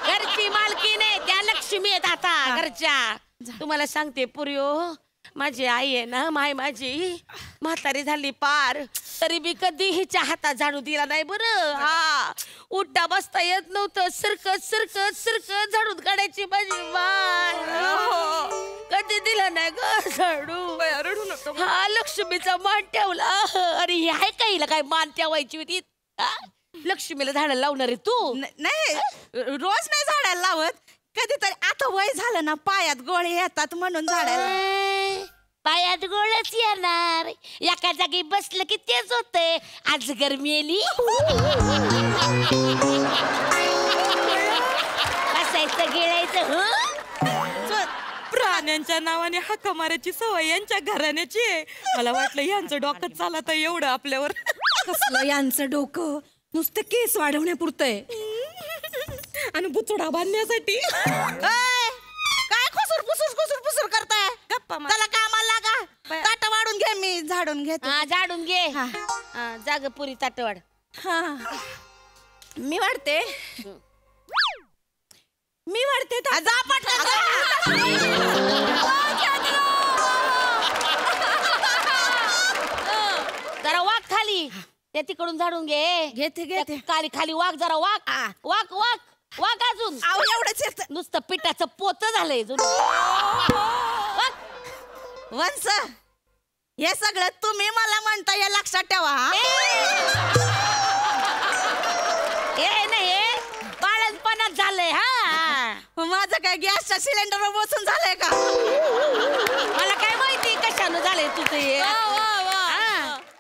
घरची मालकीन आहे त्या लक्ष्मी आहेत आता घरच्या. तुम्हाला सांगते पुर्यो, माझी आई आहे ना माझी म्हातारी झाली पार, तरी बी कधी हिच्या हातात झाडू दिला नाही बरं. उठता बसता येत नव्हतं. सरकत सरकत सरकत झाडून काढायची माझी बाय. कधी दिला नाही ग झाडू. हा लक्ष्मीचा मान ठेवला. अरे हे आहे काहीला काय मान ठेवायची होती? लक्ष्मीला झाडाला लावणार आहे तू? नाही रोज नाही झाडायला लावत. कधीतरी आता वय झालं ना पायात गोळे येतात म्हणून झाडायला. पायात गोळच येणार. एका जागी बसलं की तेच होतंय. आज गरमेली बसायचं गिळायचं. प्राण्यांच्या नावाने हाका मारायची सवय यांच्या घराण्याची आहे. मला वाटलं यांचं डोकं चालत एवढं आपल्यावर. कसलं यांचं डोकं नुसतं केस वाढवण्यापुरतं आहे आणि बुचडा बांधण्यासाठी. काय खुसूर पुसूर खुसूर पुसूर करताय? त्याला कामाला लागा. ताट वाढून घे. मी झाडून घेते. झाडून घे. जाग पुरी ताट वाढ. मी वाढते. मी वाढते. जरा वाघ खाली. त्या तिकडून झाडून घे. घेते खाली खाली वाघ. जरा वाघ वाघ वाघ वाघ. अजून एवढंच नुसतं पिठाचं पोत झालंय. वंस हे सगळं तुम्ही मला म्हणता हे लक्षात ठेवा. हे नाही बाळणपणात झालंय. माझं काय गॅसच्या सिलेंडरवर बसून झालंय का? मला काय माहिती कशानं झालंय तुझं हे.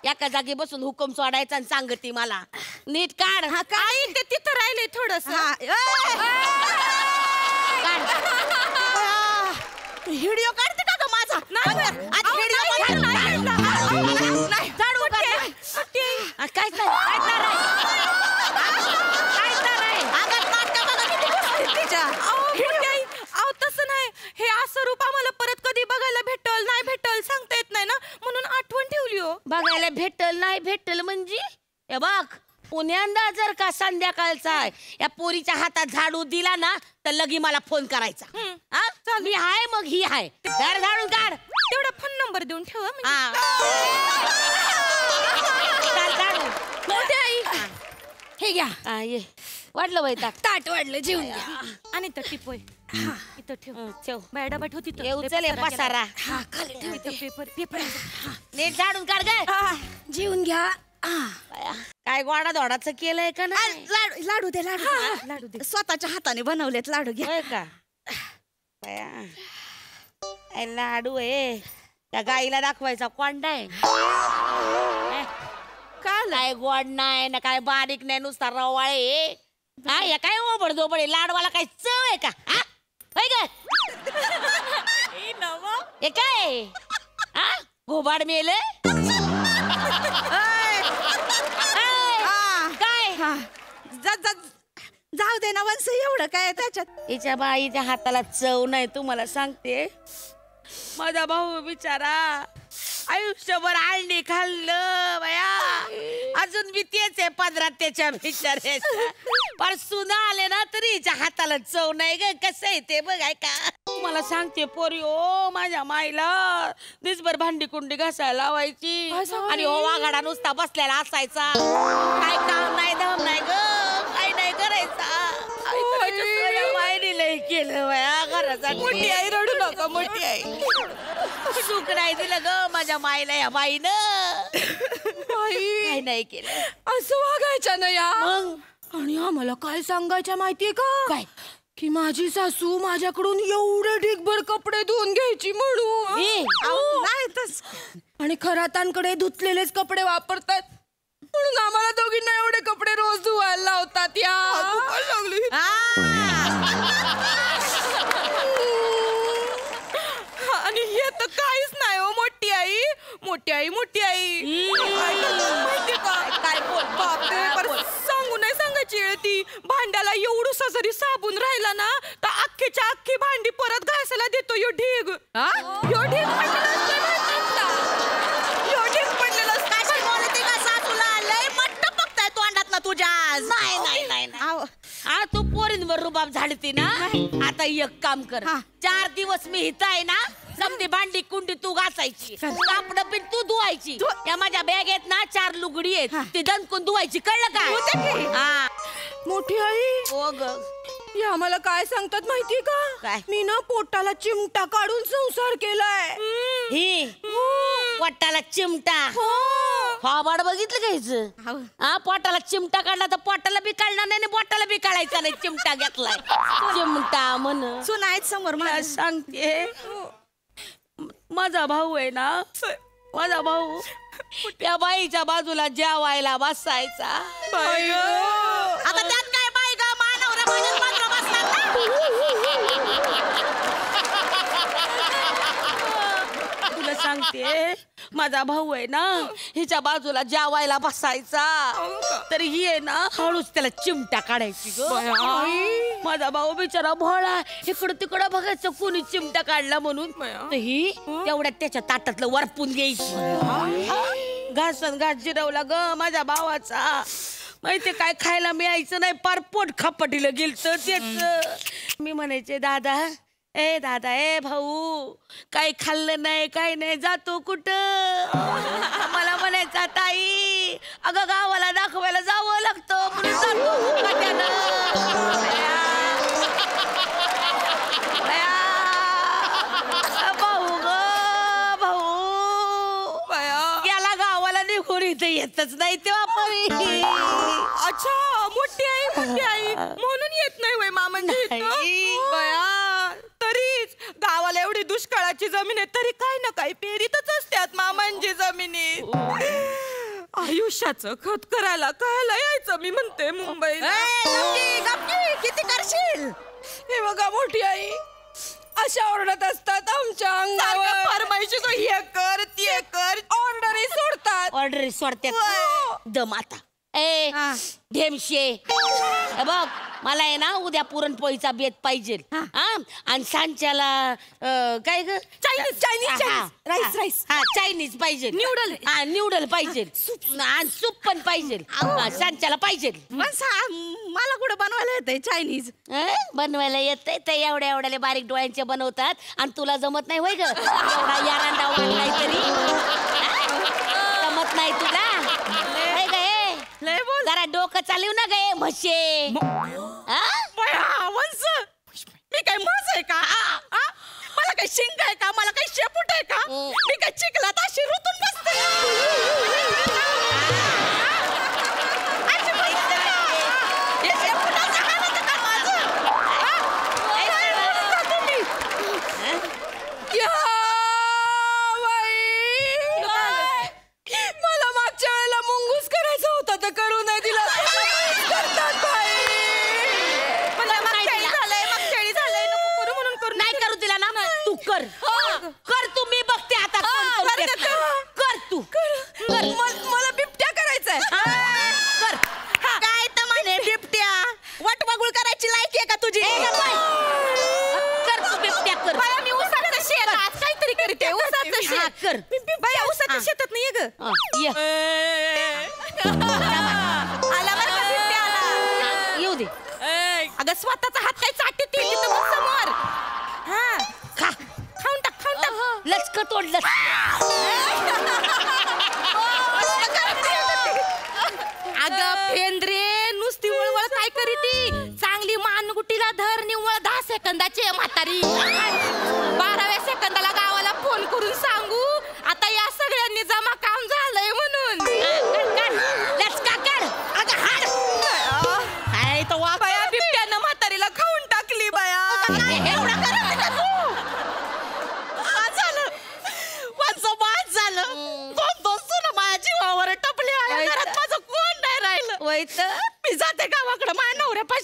एका जागी बसून हुकूम सोडायचा आणि सांगती मला नीट काढ. आई ते तिथं राहिले थोडस. व्हिडिओ काढते का ग माझा? तसं नाही. हे असं रूप आम्हाला परत कधी बघायला भेटल नाही भेटल सांगता येत नाही ना, म्हणून आठवण ठेवली. हो बघायला भेटल नाही भेटल म्हणजे हे बघ पुण्यांदा जर का संध्याकाळचा या पोरीच्या हातात झाडू दिला ना तर लगी मला फोन करायचा. मी हाय मग ही हाय. घर झाडून काढ. तेवढा फोन नंबर देऊन ठेवा. मोठे आई हे घ्या. ये वाढलं बाई ताट वाढलं. जेवून घ्या. आणि तर टिपोय इथं ठेव. ठेव मॅडा बाट होती चल पसारा खाली ठेव. पेपर पेपर नीट झाडून काढ ग. जेवून घ्या. काय गोडा धोडाचं केलंय का नाही? लाडू दे. लाडू दे. स्वतःच्या हाताने बनवलेत लाडू. घे का लाडू आहे. त्या गाईला दाखवायचा कोंडा आहे. काय गोड नाही ना काय बारीक नाही नुसता रवाळे. हे काय ओबड लाडवाला काय चव आहे का? हे काय घोबाड मेले काय? जाऊ दे ना वंस. एवढं काय त्याच्यात? हिच्या बाईच्या हाताला चव नाही तुम्हाला सांगते. माझा भाऊ बिचारा आयुष्यभर आळणी खाल्लं बया. अजून बी तेच आहे पदरात त्याच्या बिचाऱ्याच्या. पर सुना आले ना तरी हिच्या हाताला चव नाही ग. कसं आहे ते बघाय का? तुम्हाला सांगते पोरी ओ माझ्या माईला दिसभर भांडी कुंडी घासायला लावायची आणि हो वाघाडा नुसता बसलेला असायचा. काय काम नाही धाम नाही ग. काय नाही करायचा. मायरी लय केलं वया घराचा. मोठी आई रडू नका. मोठी आई सुख नाही दिलं ग माझ्या माईला या बाईनं. काय नाही केलं. असं वागायच्या ना या. मग आणि आम्हाला काय सांगायच्या माहितीये का? काय? की माझी सासू माझ्याकडून एवढे ढिगभर कपडे धुवून घ्यायची म्हणून नाही तस आणि खरातांकडे धुतलेलेच कपडे वापरतात म्हणून आम्हाला दोघींना एवढे कपडे रोज धुवायला लावतात या लागली आणि हे तर काहीच नाही हो मोठी आई माहिती काय बापरे बरं सांगू नाही सांगायची वेळ ती भांड्याला एवढूसा जरी साबून राहिला ना तर अख्खीच्या अख्खी भांडी परत घासायला देतो यो ढीग तुझ्या नाही तू पोरींवर रुबाब झाडती ना आता एक काम कर 4 दिवस मी हित आहे ना समधी भांडी कुंडी तू घासायची कापड पण तू धुवायची या माझ्या बॅगेत ना 4 लुगडी आहेत ती दणकून धुवायची कळलं का मोठी आई हो ग या मला काय सांगतात माहितीये का मी ना पोटाला चिमटा काढून संसार केलाय ही पोटाला चिमटा फाबाड बघितलं घ्यायचं हा पोटाला चिमटा काढला तर पोटाला बी काढणार नाही बोटाला बी काढायचा नाही चिमटा घेतलाय चिमटा म्हण सुनायच समोर मला सांगते माझा भाऊ आहे ना माझा भाऊ त्या बाईच्या बाजूला जेवायला बसायचा आता त्यात काय बाई ग मानवरा माझ्याच बाजूला बसतात तुला सांगते माझा भाऊ आहे ना हिच्या बाजूला जेवायला बसायचा तर ही आहे ना हळूच त्याला चिमटा काढायची ग माझा भाऊ बिचारा भोळा इकडं तिकडं बघायचं कोणी चिमटा काढला म्हणून तर ही तेवढ्यात त्याच्या ताटातलं वरपून घ्यायची घासन घास जिरवला ग माझ्या भावाचा माहिती काय खायला मिळायचं नाही पार पोट खापटीला गेलत तेच मी म्हणायचे दादा ए भाऊ काही खाल्लं नाही काही नाही जातो कुठं मला म्हणायचा ताई अगं गावाला दाखवायला जावं लागतं म्हणून भाऊ ग भाऊ याला गावाला निघून इथं येतच नाही तेव्हा परी अच्छा मोठी आई म्हणून येत नाही वय मामांजी तरीच गावाला एवढी दुष्काळाची जमीन आहे तरी काही ना काही पेरीतच असतात मामांची जमिनीत आयुष्याचं खत करायला कायला यायचं मी म्हणते मुंबईत किती करशील हे बघा मोठी आई अशा ओरडत असतात आमच्या अंगावर फरमाईशी तो हे कर ते कर ऑर्डरी सोडतात दम आता ढेमशे बघ मला आहे ना उद्या पुरणपोळीचा बेत पाहिजे आणि सांच्याला काय ग चायनीज चायनीज पाहिजे न्यूडल पाहिजे आणि सूप पण पाहिजे सांच्याला पाहिजे मला कुठं बनवायला येतंय चायनीज बनवायला येतंय ते एवढ्या बारीक डोळ्यांचे बनवतात आणि तुला जमत नाही होय ग एवढा यारांडा वाढलाय तरी जमत नाही तुला जरा डोकं चालू ना गे म्हशे मी काय म्हस आहे का मला काही शिंग आहे का मला काही शेपूट आहे का मी काय चिखलात अशी ऋतून बसते मला मागच्या वेळेला मुंगूस करायचा होता तर करू नाही दिला नाही करू दिला ना तू कर तू मी बघते आता कर तू मला बिबट्या करायचंय कर काय तर म्हणे बिबट्या वटवागुळ करायची लायकी आहे का तुझी कर तू बिबट्या कर मी उसाचं शेत आज काहीतरी करते उसाचं शेत कर बाया उसाच्या शेतात नाही ग आला बरं का बिबट्या आला येऊ दे अगं स्वतःचा हात काय चाटते समोर खाऊन टाक लचक तोडलं अगं फेंद्रे नुसती वळवळ काय करी ती चांगली मानगुटीला धर निव्वळ 10 सेकंदाची म्हातारी 12व्या सेकंदाला गावाला फोन करून सांगू आता या सगळ्यांनी जमा काम झालंय म्हणून लचका कर अगं हाड तो वाबाया बिबट्यानं म्हातारीला खाऊन टाकली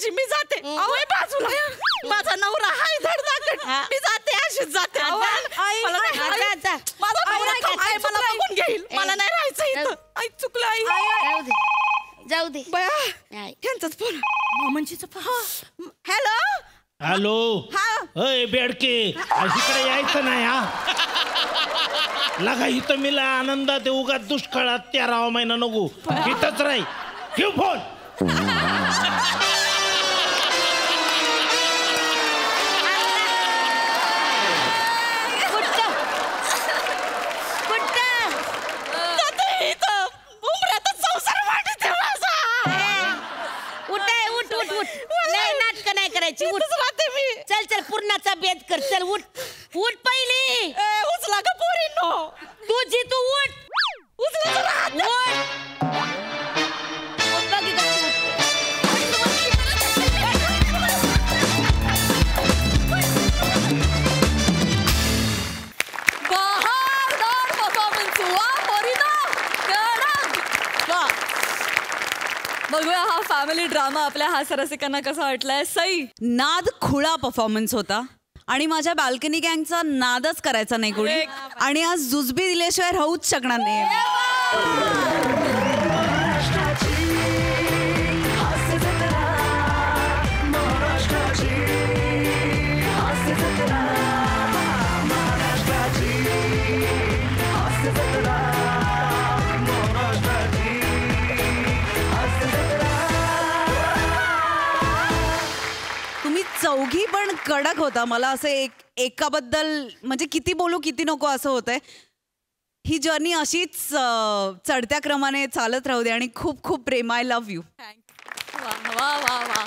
माझी मी जाते अहो बाजूला माझा नवरा हाय धडधाकट मी जाते अशीच जाते अहो. मला नाही- माझा नवरा आहे, मला बघून घेईल मला नाही राहायचं इथं आई चुकलं आई जाऊ दे बया त्यांचाच फोन मामांचीच फोन हॅलो हॅलो अय बेडके इकडे यायचं नाही हा लगा इथं मिला आनंदात उगाच दुष्काळात 13 महिना नको इथंच राही ठेव फोन उठ चल चल पूर्णाचा बेद कर चल उठ उठ पहिली उचला का पोरींनो तुझी तू उठ उचला बघूया हा फॅमिली ड्रामा आपल्या हास्यरसिकांना कसा वाटलाय. सई नाद खुळा परफॉर्मन्स होता आणि माझ्या बाल्कनी गँगचा नादच करायचा नाही कोणी आणि आज जुजबी दिल्याशिवाय राहूच शकणार नाही. चौघी पण कडक होता. मला असं एकाबद्दल म्हणजे किती बोलू किती नको असं होतंय. ही जर्नी अशीच चढत्या क्रमाने चालत राहू दे आणि खूप खूप प्रेम. I love you. वा वा वा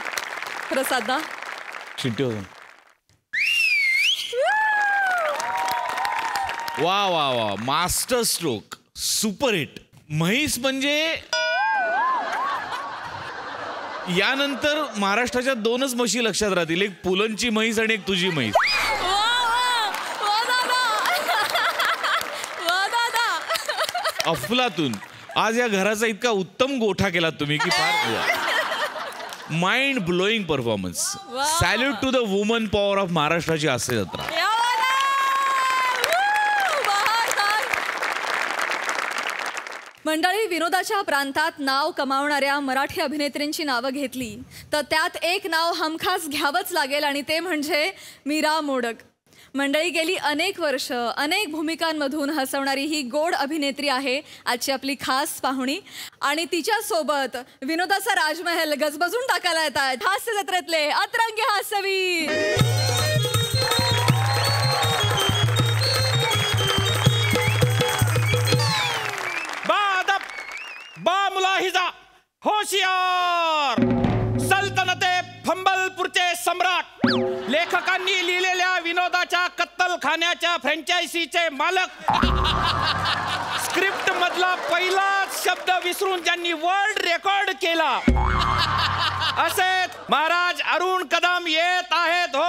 प्रसादा शिट्टी वा वा वा मास्टर स्ट्रोक सुपर हिट. म्हैस म्हणजे यानंतर महाराष्ट्राच्या 2च म्हशी लक्षात राहतील. एक पुलंची म्हैस आणि एक तुझी म्हैस. अफलातून आज या घराचा इतका उत्तम गोठा केला तुम्ही की फार mind blowing performance. Salute to the woman power of महाराष्ट्राची हास्य जत्रा. मंडळी, विनोदाच्या प्रांतात नाव कमावणाऱ्या मराठी अभिनेत्रींची नावं घेतली तर त्यात एक नाव हमखास घ्यावंच लागेल आणि ते म्हणजे मीरा मोडक. मंडळी, गेली अनेक वर्ष अनेक भूमिकांमधून हसवणारी ही गोड अभिनेत्री आहे आजची आपली खास पाहुणी आणि तिच्यासोबत विनोदाचा राजमहल गजबजून टाकायला येत आहेत हास्य जत्रेतले अतरंगी हास्यवीर. बा मुलाहिजा होशियार सल्तनते फंबलपूरचे सम्राट लेखकांनी लिहिलेल्या विनोदाच्या कत्तलखान्याच्या फ्रँचायझीचे मालक स्क्रिप्ट मधला पहिलाच शब्द विसरून ज्यांनी वर्ल्ड रेकॉर्ड केला असे महाराज अरुण कदम येत आहेत. हो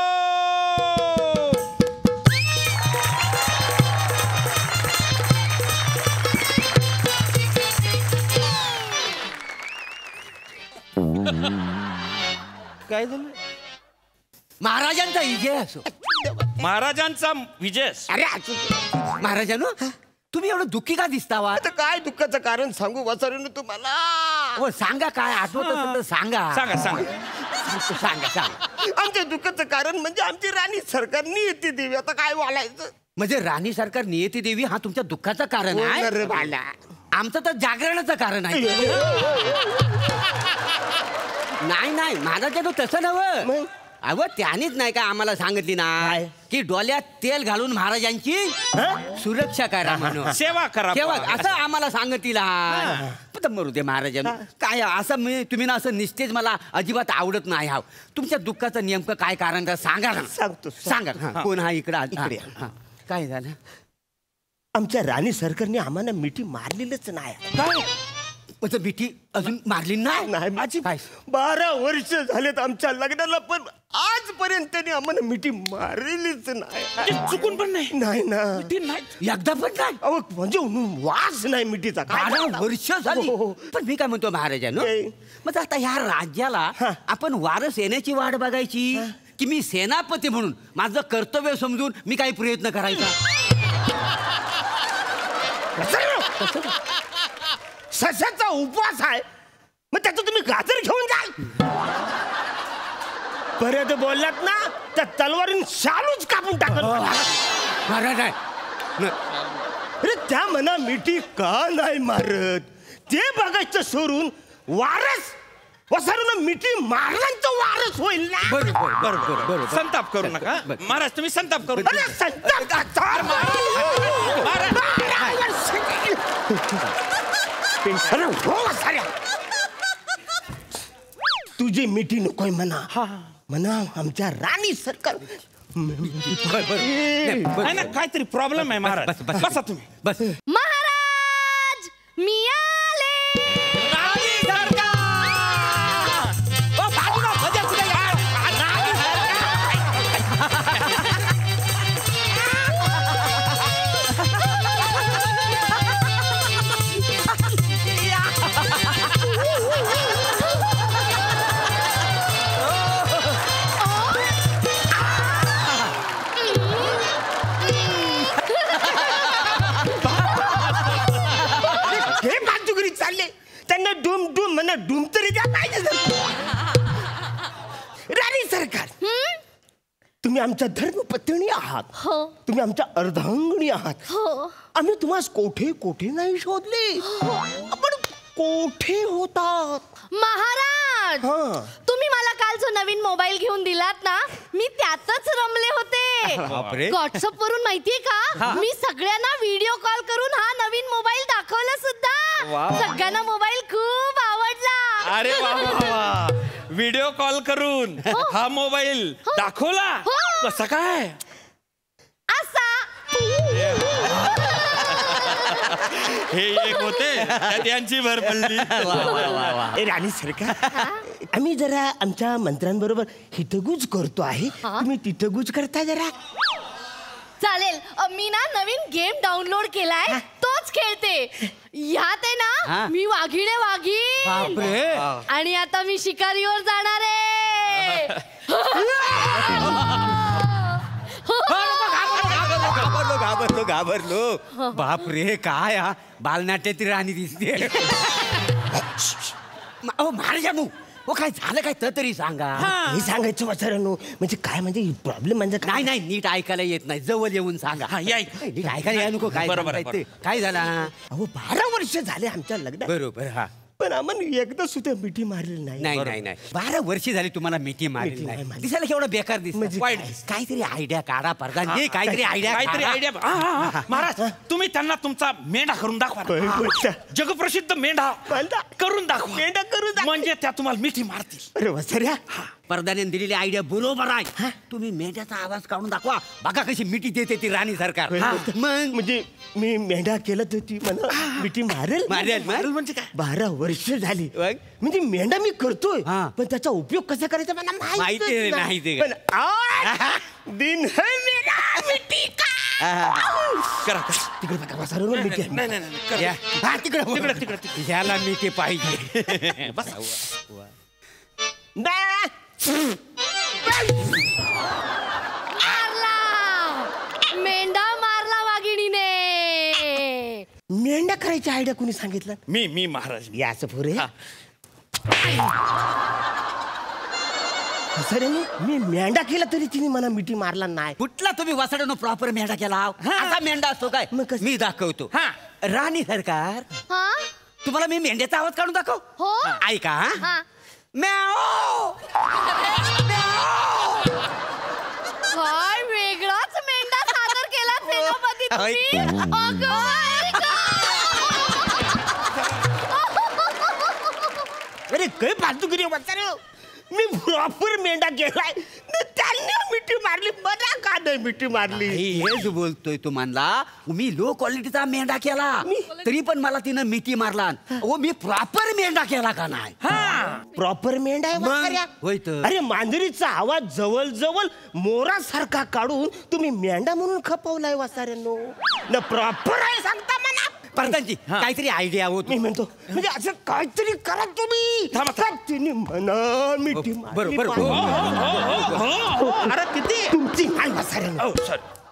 काय झालं? महाराजांचा विजय असो. महाराजांचा विजय. अरे महाराजांनो तुम्ही एवढं दुःखी का दिसतावा? काय दुःखाचं कारण सांगू वाचारून तुम्हाला? हो सांगा काय आठवत असेल तर सांगा. सांगा सांगा सांगा. आमच्या दुःखाचं कारण म्हणजे आमची राणी सरकार नियती देवी. आता काय बोलायचं? म्हणजे राणी सरकार नियती देवी हा तुमच्या दुःखाचं कारण आहे? आमचं तर जागरणाचं कारण आहे. नाही नाही माझा तो तसं नव्हतं. अव त्यानेच नाही का आम्हाला सांगितली ना की डोल्यात तेल घालून महाराजांची सुरक्षा करा म्हणून सेवा करा असं आम्हाला सांगितलं. मरू दे महाराजांना काय असं तुम्ही ना असं निश्चित मला अजिबात आवडत नाही. हा तुमच्या दुःखाचं नेमकं काय कारण सांगा ना. सांगतो सांगा. कोण हा इकडे काय झालं? आमच्या राणी सरकारने आम्हाला मिठी मारलेलंच नाही. काय म्हणजे मिठी अजून मारली नाही माझी 12 वर्ष झालेत आमच्या लग्नाला, पण आजपर्यंत त्यांनी आम्हाला मिठी मारलीच नाही. चुकून पण नाही ना नाही एकदा पण नाही. अहो म्हणजे वास नाही मिठीचा. 12 वर्ष झाली. पण मी काय म्हणतो महाराजांनो, मग आता ह्या राज्याला आपण वारस येण्याची वाट बघायची की मी सेनापती म्हणून माझं कर्तव्य समजून मी काही प्रयत्न करायचा? सशाचा उपवास आहे, मग त्याचं तुम्ही गाजर घेऊन जाल. परत बोललात ना तर तलवारीन शालूच कापून टाकत. महाराज अरे त्या मना मिठी का नाही मारत ते बघायचं सोडून वारस वसारून मिठी मारल्याचं वारस होईल ना. बरोबर. संताप करू नका महाराज, तुम्ही संताप करू नका. तुझी मिठी नकोय म्हणा. म्हणा आमच्या राणी सरकार. काहीतरी प्रॉब्लेम आहे महाराज. बसा तुम्ही. बस. महाराज मी आले. त्यांना डूम डूम म्हणा डूम तरी द्या पाहिजे. राणी सरकार, तुम्ही आमच्या धर्मपत्नी आहात. तुम्ही आमच्या अर्धांगिनी आहात. आम्ही तुम्हाला कोठे कोठे नाही शोधले. आपण कोठे होतात महाराज? तुम्ही मला काल जो नवीन मोबाईल घेऊन दिलात ना, मी त्यातच रमले होते. व्हॉट्सअप वरून माहितीये का, मी सगळ्यांना व्हिडिओ कॉल करून हा नवीन मोबाईल दाखवला सुद्धा. सगळ्यांना मोबाईल खूप आवडला. अरे वा, व्हिडिओ कॉल करून हा मोबाईल दाखवला. कसा काय? असा. हे एक होते त्यात यांची भर पडली. राणी सरकार, आम्ही जरा आमच्या मंत्र्यांबरोबर हितगुज करतो आहे. तुम्ही तिथगुज करता जरा. चालेल. मी ना नवीन गेम डाउनलोड केलाय, तोच खेळते. ह्यात आहे ना मी वाघिणे वाघीण, आणि आता मी शिकारीवर जाणार आहे. घाबरलो. बाप रे, काय हा बालनाट्याची राणी दिसते. महाराजांनो, काय झालं काय तर तरी सांगा. हे सांगायचं वसारांनो, म्हणजे काय म्हणजे प्रॉब्लेम म्हणजे नाही नीट ऐकायला येत नाही. जवळ येऊन सांगा. नीट ऐकायला या नको. काय काय झाला? अहो 12 वर्ष झाले आमच्या लग्नात. बरोबर. हा, पण आम्हाला एकदा सुद्धा मिठी मारली नाही. नाही 12 वर्ष झाली तुम्हाला मिठी मारली नाही. दिसायला केवढं बेकार दिसत. काहीतरी आयडिया काढा प्रधान. काहीतरी आयडिया. महाराज, तुम्ही त्यांना तुमचा मेंढा करून दाखवा. जगप्रसिद्ध मेंढा करून दाखवा. मेंढा करून म्हणजे त्या तुम्हाला मिठी मारतील. अरे वसऱ्या, प्रधानाने दिलेली आयडिया बरोबर आहे. तुम्ही मेंढ्याचा आवाज काढून दाखवा. बघा कशी मिठी देते ती राणी सरकार. मग म्हणजे मी मेंढा केलं तर ती मला मिठी मारेल. म्हणजे काय? 12 वर्ष झाली. म्हणजे मेंढा मी करतोय, पण त्याचा उपयोग कसा करायचा मला माहिती नाही. पण दिन है मेरा मिठी का. करा तिकडे बघा वसारांनो, मिठी. तिकडे ह्याला मिठी पाहिजे. मेंढा मारला वाघिणीने. मेंढा करायची आयडिया कोणी सांगितलं? मी महाराज. या असं पुरे. मी मेंढा केला तरी तिने मला मिठी मारला नाही. कुठला तुम्ही वासडानो प्रॉपर मेंढा केला? असा मेंढा असतो काय? मी दाखवतो. राणी सरकार, तुम्हाला मी मेंढ्याचा आवाज काढून दाखव. ऐका. काय वेगळाच मेंढा सादर केला सेनापती तुम्ही. अरे काय फालतूगिरी वाचार. मी प्रॉपर मेंढा केलाय, त्यांनी मिठी मारली. मला काय नाही मिठी मारली. हेच बोलतोय तू म्हणला मी लो क्वालिटीचा मेंढा केला तरी पण मला तिनं मिठी मारला. मी प्रॉपर मेंढा केला का नाही? प्रॉपर मेंढा आहे म्हाताऱ्या. होय तर. अरे मांजरीचा आवाज जवळ जवळ मोरासारखा काढून तुम्ही मेंढा म्हणून खपवलाय वासाऱ्यांनो. न प्रॉपर आहे सांगता मला. प्रधानजी काहीतरी आयडिया होत. मी म्हणतो म्हणजे असं काहीतरी करा तुम्ही. तिने म्हणा मिठी मारली. अरे किती तुमची नाही वासाऱ्यांनो.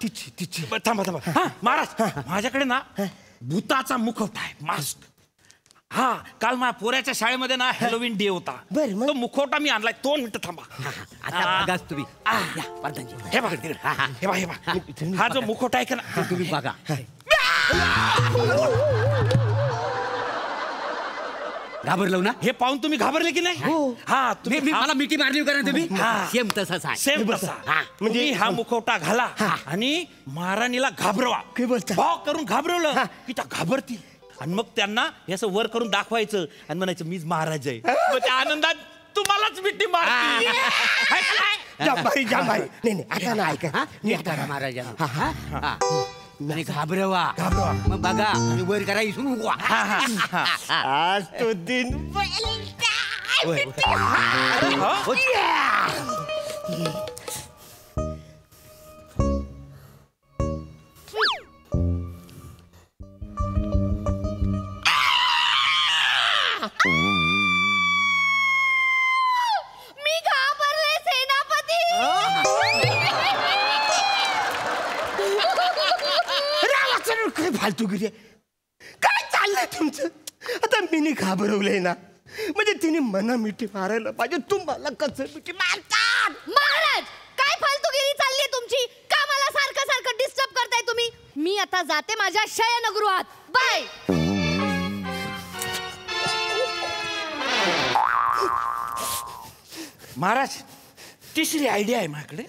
तिची तिची थांबा थांबा. महाराज माझ्याकडे ना भूताचा मुखवटा आहे, मास्क. हा काल माझ्या पोऱ्याच्या शाळेमध्ये ना हॅलोविन डे होता. तो मुखवटा मी आणलाय. 2 मिनिटं थांबा. आता बघाच तुम्ही. हे बघा तिकडे. हे बघा हा जो मुखवटा आहे का ना तुम्ही बघा. घाबरलो ना? हे पाहून तुम्ही घाबरले की नाही? हा तुम्ही मला मिठी मारली का तुम्ही? सेम तसाच आहे. सेम तसा. म्हणजे हा मुखवटा घाला आणि महाराणीला घाबरवा. भाव करून घाबरवलं की त्या घाबरतील आणि मग त्यांना हे असं वर करून दाखवायचं आणि म्हणायचं मीच महाराज आहे. मग त्या आनंदात तुम्हालाच मिठी मारतील. जांभारी जांभारी. नाही आता ना ऐका. महाराजांना आणि घाबरवा. मग बघा वर करा इथून. आज तो दिन मी घाबरले सेनापती. काय फालतूगिरी काय चाललंय तुमचं? आता मी घाबरवलंय ना म्हणजे तिने मना मिठी मारायला पाहिजे. तुम्हाला कसं मिठी मारतात? महाराज काय फालतूगिरी चालली तुमची? का मला सारखं सारखं डिस्टर्ब करताय तुम्ही? मी आता जाते माझ्या शयनगृहात. बाय. महाराज तिसरी आयडिया आहे माझ्याकडे.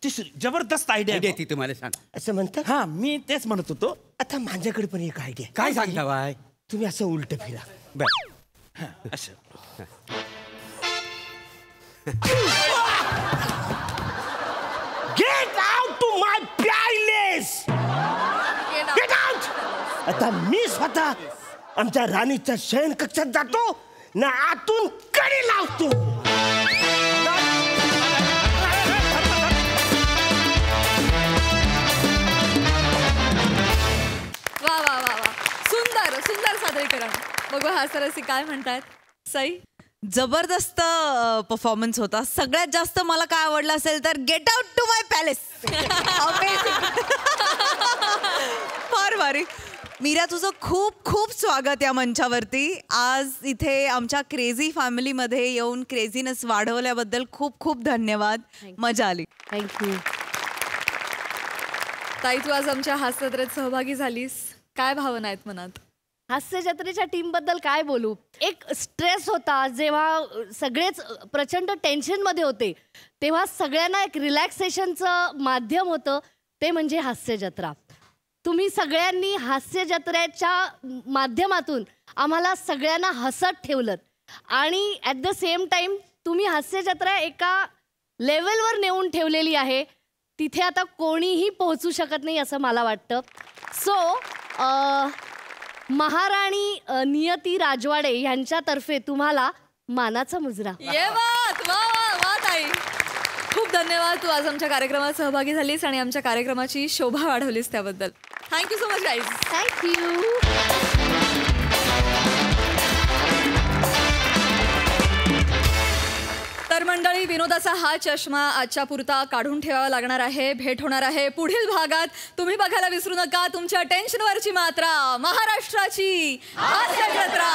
तिसरी जबरदस्त आयडिया आहे. ती तुम्हाला सांग. असं म्हणता? हा मी तेच म्हणत होतो. आता माझ्याकडे पण एक आयडिया. काय सांगता बाय? तुम्ही असं उलट फिरा. असं get out to my palace. Get out. आता मी स्वतः आमच्या राणीच्या शयन कक्षात जातो ना आतून कडी लावतो. वा वा वा वा. सुंदर सुंदर सादरीकरण. बघू हा सरसी काय म्हणतायत. सई जबरदस्त परफॉर्मन्स होता. सगळ्यात जास्त मला काय आवडलं असेल तर get out to my palace. फार भारी. मीरा तुझं खूप खूप स्वागत या मंचावरती. आज इथे आमच्या क्रेझी फॅमिलीमध्ये येऊन क्रेझीनेस वाढवल्याबद्दल खूप खूप धन्यवाद. मजा आली. थँक्यू. ताई तू आज आमच्या हास्य जत्रेत सहभागी झालीस. काय भावना आहेत मनात? हास्य जत्रेच्या टीम बद्दल काय बोलू. एक स्ट्रेस होता जेव्हा सगळेच प्रचंड टेन्शनमध्ये होते तेव्हा सगळ्यांना एक रिलॅक्सेशनचं माध्यम होतं ते म्हणजे हास्य जत्रा. तुम्ही सगळ्यांनी हास्य जत्रेच्या माध्यमातून आम्हाला सगळ्यांना हसत ठेवलं आणि ॲट द सेम टाइम तुम्ही हास्य जत्रा एका लेवलवर नेऊन ठेवलेली आहे तिथे आता कोणीही पोहोचू शकत नाही असं मला वाटतं. सो महाराणी नियती राजवाडे यांच्यातर्फे तुम्हाला मानाचा मुजरा. ये बात. वा वा वा ताई. खूप धन्यवाद. तू आज आमच्या कार्यक्रमात सहभागी झालीस आणि आमच्या कार्यक्रमाची शोभा वाढवलीस त्याबद्दल. Thank you so much guys. Thank you. तर मंडळी विनोदाचा हा चष्मा आजच्या पुरता काढून ठेवावा लागणार आहे. भेट होणार आहे पुढील भागात. तुम्ही बघायला विसरू नका तुमच्या टेन्शनवरची मात्रा महाराष्ट्राची हास्य जत्रा.